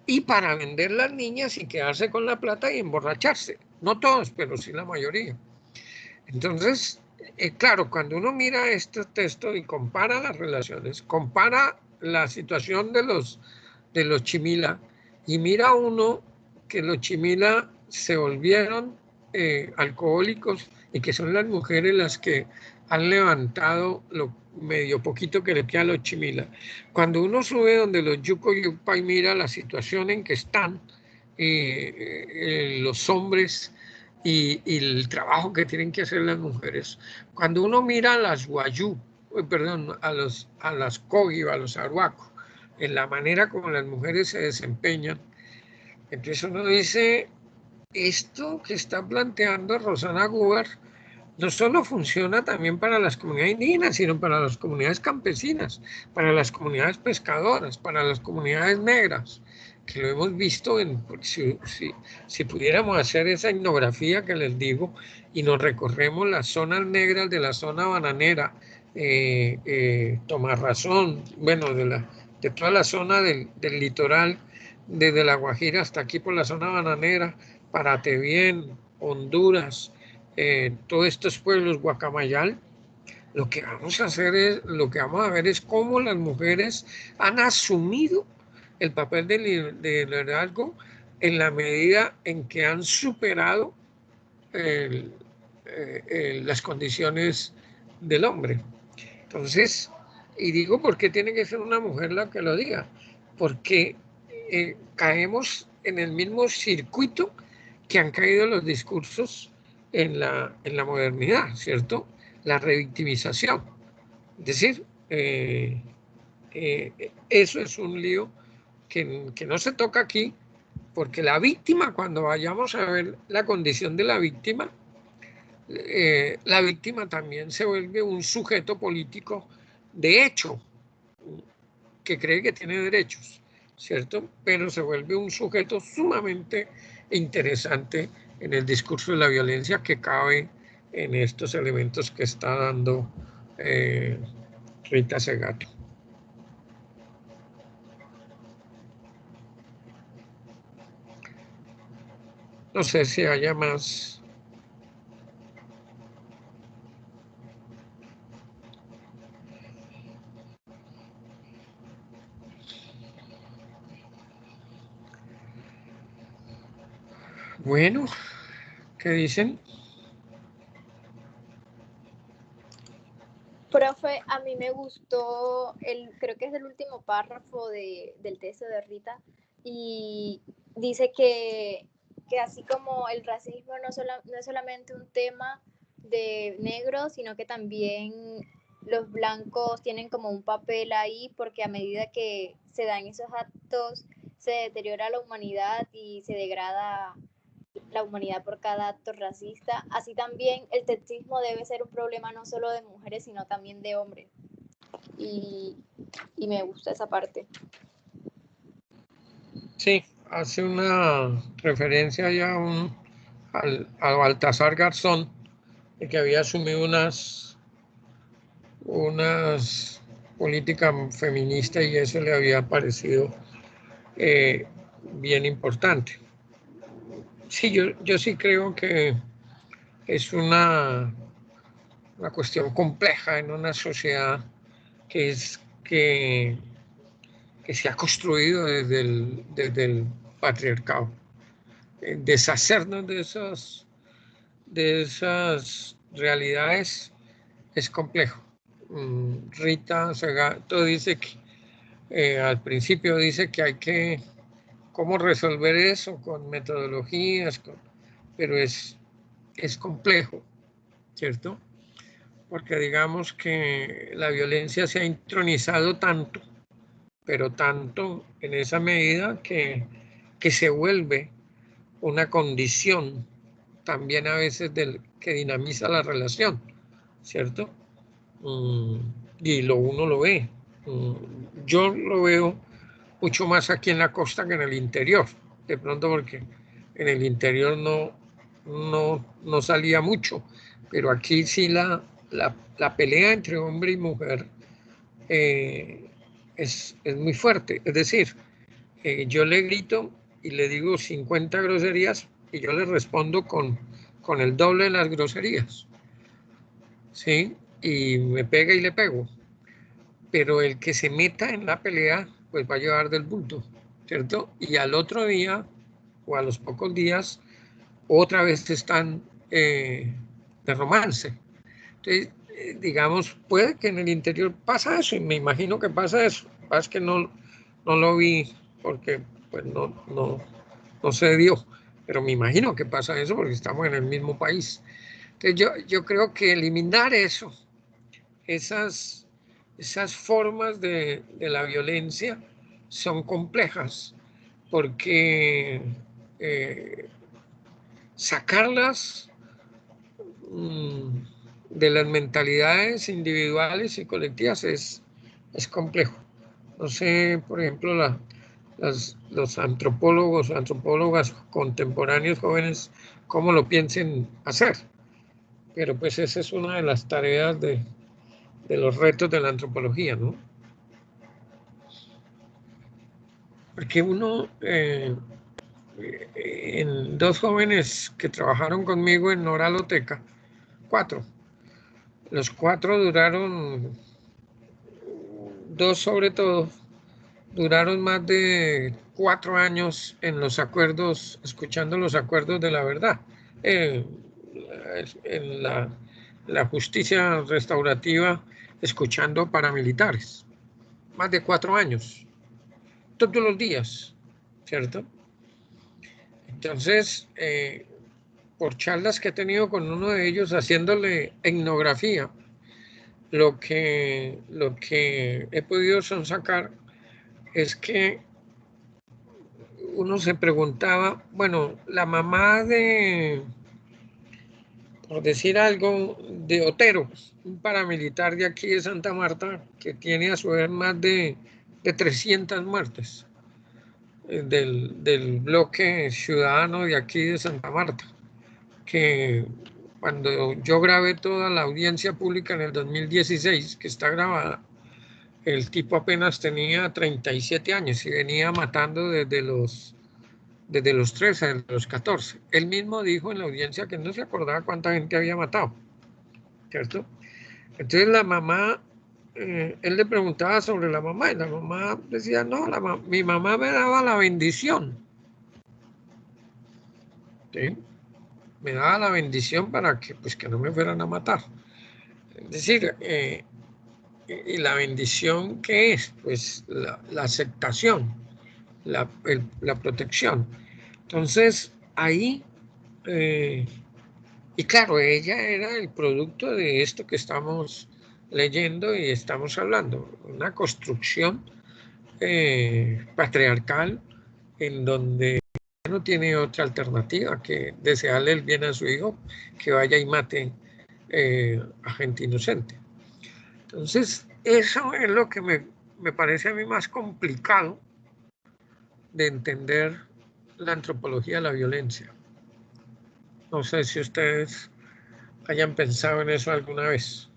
y para vender las niñas y quedarse con la plata y emborracharse. No todos, pero sí la mayoría. Entonces, claro, cuando uno mira este texto y compara las relaciones, compara la situación de los chimila, y mira uno que los chimila se volvieron alcohólicos y que son las mujeres las que han levantado lo medio poquito que le queda a los chimila. Cuando uno sube donde los yuco y yupa y mira la situación en que están los hombres y el trabajo que tienen que hacer las mujeres, cuando uno mira a las guayú, perdón, a las cogi o a los aruacos, en la manera como las mujeres se desempeñan, entonces uno dice, esto que está planteando Rosana Guber no solo funciona también para las comunidades indígenas, sino para las comunidades campesinas, para las comunidades pescadoras, para las comunidades negras, que lo hemos visto, si pudiéramos hacer esa etnografía que les digo, y nos recorremos las zonas negras de la zona bananera, Tomarrazón, bueno, de toda la zona del litoral, desde La Guajira hasta aquí por la zona bananera, Paratevien, Honduras, todos estos pueblos, Guacamayal, lo que vamos a hacer es, lo que vamos a ver es cómo las mujeres han asumido el papel de liderazgo en la medida en que han superado las condiciones del hombre. Entonces, y digo, ¿por qué tiene que ser una mujer la que lo diga? Porque caemos en el mismo circuito que han caído los discursos en la modernidad, ¿cierto? La revictimización. Es decir, eso es un lío que no se toca aquí, porque la víctima, cuando vayamos a ver la condición de la víctima también se vuelve un sujeto político de hecho, que cree que tiene derechos, ¿cierto? Pero se vuelve un sujeto sumamente interesante en el discurso de la violencia que cabe en estos elementos que está dando Rita Segato. No sé si haya más. Bueno, ¿qué dicen?
Profe, a mí me gustó, creo que es el último párrafo del texto de Rita, y dice que así como el racismo no es solamente un tema de negros, sino que también los blancos tienen como un papel ahí, porque a medida que se dan esos actos, se deteriora la humanidad y se degrada la humanidad por cada acto racista. Así también el sexismo debe ser un problema no solo de mujeres, sino también de hombres. Y me gusta esa parte.
Sí, hace una referencia ya a Baltasar Garzón, de que había asumido unas políticas feministas y eso le había parecido bien importante. Sí, yo sí creo que es una cuestión compleja en una sociedad que se ha construido desde el patriarcado. Deshacernos de esas realidades es complejo. Rita Segato dice que al principio dice que hay que cómo resolver eso con metodologías, pero es complejo, ¿cierto? Porque digamos que la violencia se ha intronizado tanto, pero tanto en esa medida que se vuelve una condición también a veces que dinamiza la relación, ¿cierto? Y uno lo ve. Yo lo veo mucho más aquí en la costa que en el interior, de pronto porque en el interior no salía mucho, pero aquí sí la pelea entre hombre y mujer es muy fuerte. Es decir, yo le grito y le digo 50 groserías y yo le respondo con el doble de las groserías, ¿sí? Y me pega y le pego. Pero el que se meta en la pelea, pues va a llevar del bulto, ¿cierto? Y al otro día, o a los pocos días, otra vez están de romance. Entonces, digamos, puede que en el interior pasa eso, y me imagino que pasa eso. Lo que pasa es que no lo vi porque pues no se dio, pero me imagino que pasa eso porque estamos en el mismo país. Entonces yo creo que eliminar eso, esas formas de la violencia son complejas porque sacarlas de las mentalidades individuales y colectivas es complejo. No sé, por ejemplo, los antropólogas contemporáneos jóvenes, cómo lo piensen hacer. Pero pues esa es una de las tareas de los retos de la antropología, ¿no? porque uno, en dos jóvenes que trabajaron conmigo en Oraloteca, 4, los 4 duraron, 2 sobre todo, duraron más de 4 años en los acuerdos, escuchando los acuerdos de la verdad, en la justicia restaurativa, escuchando paramilitares, más de 4 años, todos los días, ¿cierto? Entonces, por charlas que he tenido con uno de ellos, haciéndole etnografía, lo que he podido sonsacar es que uno se preguntaba, bueno, la mamá de, por decir algo, de Otero, un paramilitar de aquí de Santa Marta, que tiene a su vez más de 300 muertes, del bloque ciudadano de aquí de Santa Marta, que cuando yo grabé toda la audiencia pública en el 2016, que está grabada, el tipo apenas tenía 37 años y venía matando desde los 13, desde los 14. Él mismo dijo en la audiencia que no se acordaba cuánta gente había matado, ¿cierto? Entonces la mamá, él le preguntaba sobre la mamá y la mamá decía, no, mi mamá me daba la bendición, ¿sí? Me daba la bendición para que, pues, que no me fueran a matar. Es decir, ¿y la bendición qué es? Pues la aceptación, la protección. Entonces, ahí, y claro, ella era el producto de esto que estamos leyendo y estamos hablando, una construcción patriarcal en donde no tiene otra alternativa que desearle el bien a su hijo, que vaya y mate a gente inocente. Entonces, eso es lo que me parece a mí más complicado de entender la antropología de la violencia. No sé si ustedes hayan pensado en eso alguna vez.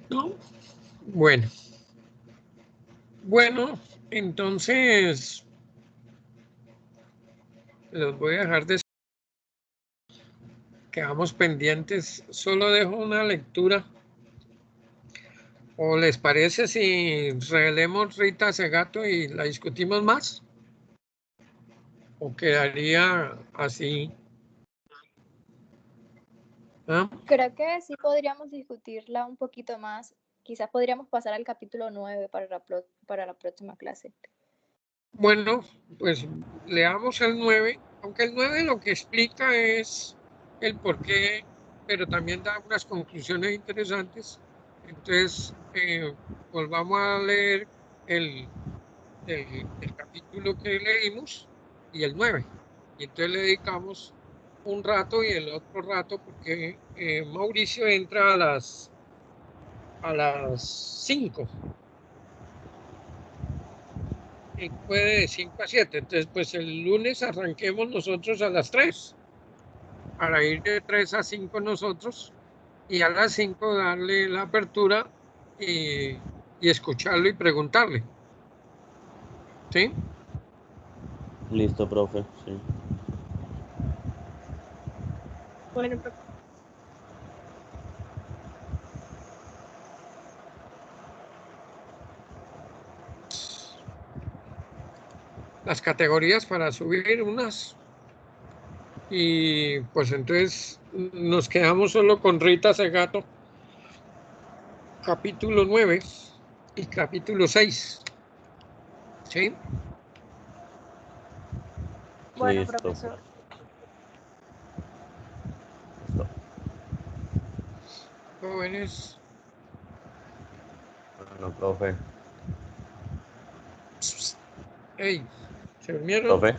¿No? Bueno. Bueno, entonces los voy a dejar de... Quedamos pendientes. Solo dejo una lectura. ¿O les parece si relemos Rita Segato y la discutimos más? ¿O quedaría así? ¿Ah?
Creo que sí podríamos discutirla un poquito más. Quizás podríamos pasar al capítulo 9 para la próxima clase.
Bueno, pues leamos el 9, aunque el 9 lo que explica es el porqué, pero también da unas conclusiones interesantes. Entonces, volvamos a leer el capítulo que leímos y el 9. Y entonces le dedicamos un rato y el otro rato porque Mauricio entra a las 5. Y puede de 5 a 7. Entonces, pues el lunes arranquemos nosotros a las 3 para ir de 3 a 5 nosotros y a las 5 darle la apertura y escucharlo y preguntarle. ¿Sí?
Listo, profe, sí.
Bueno, profe.
Las categorías para subir unas. Y pues entonces nos quedamos solo con Rita Segato, capítulo 9 y capítulo 6. ¿Sí?
Bueno,
Listo,
profesor.
Listo.
Jóvenes.
Bueno, profe.
Hey, ¿se durmieron?
Profe.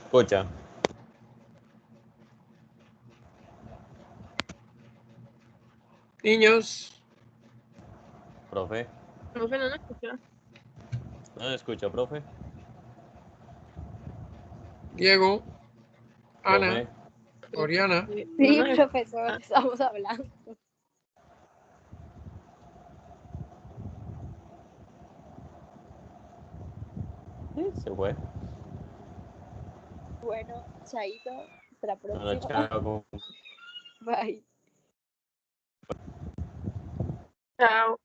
Escucha.
Niños.
Profe.
Profe, no nos escuchó.
¿No me escucha, profe?
Diego, Ana,
Profe,
Oriana.
Sí, profesor, estamos hablando.
sí, se fue.
Bueno, chaito, hasta la
Bueno,
próxima.
chao.
Bye.
Chao.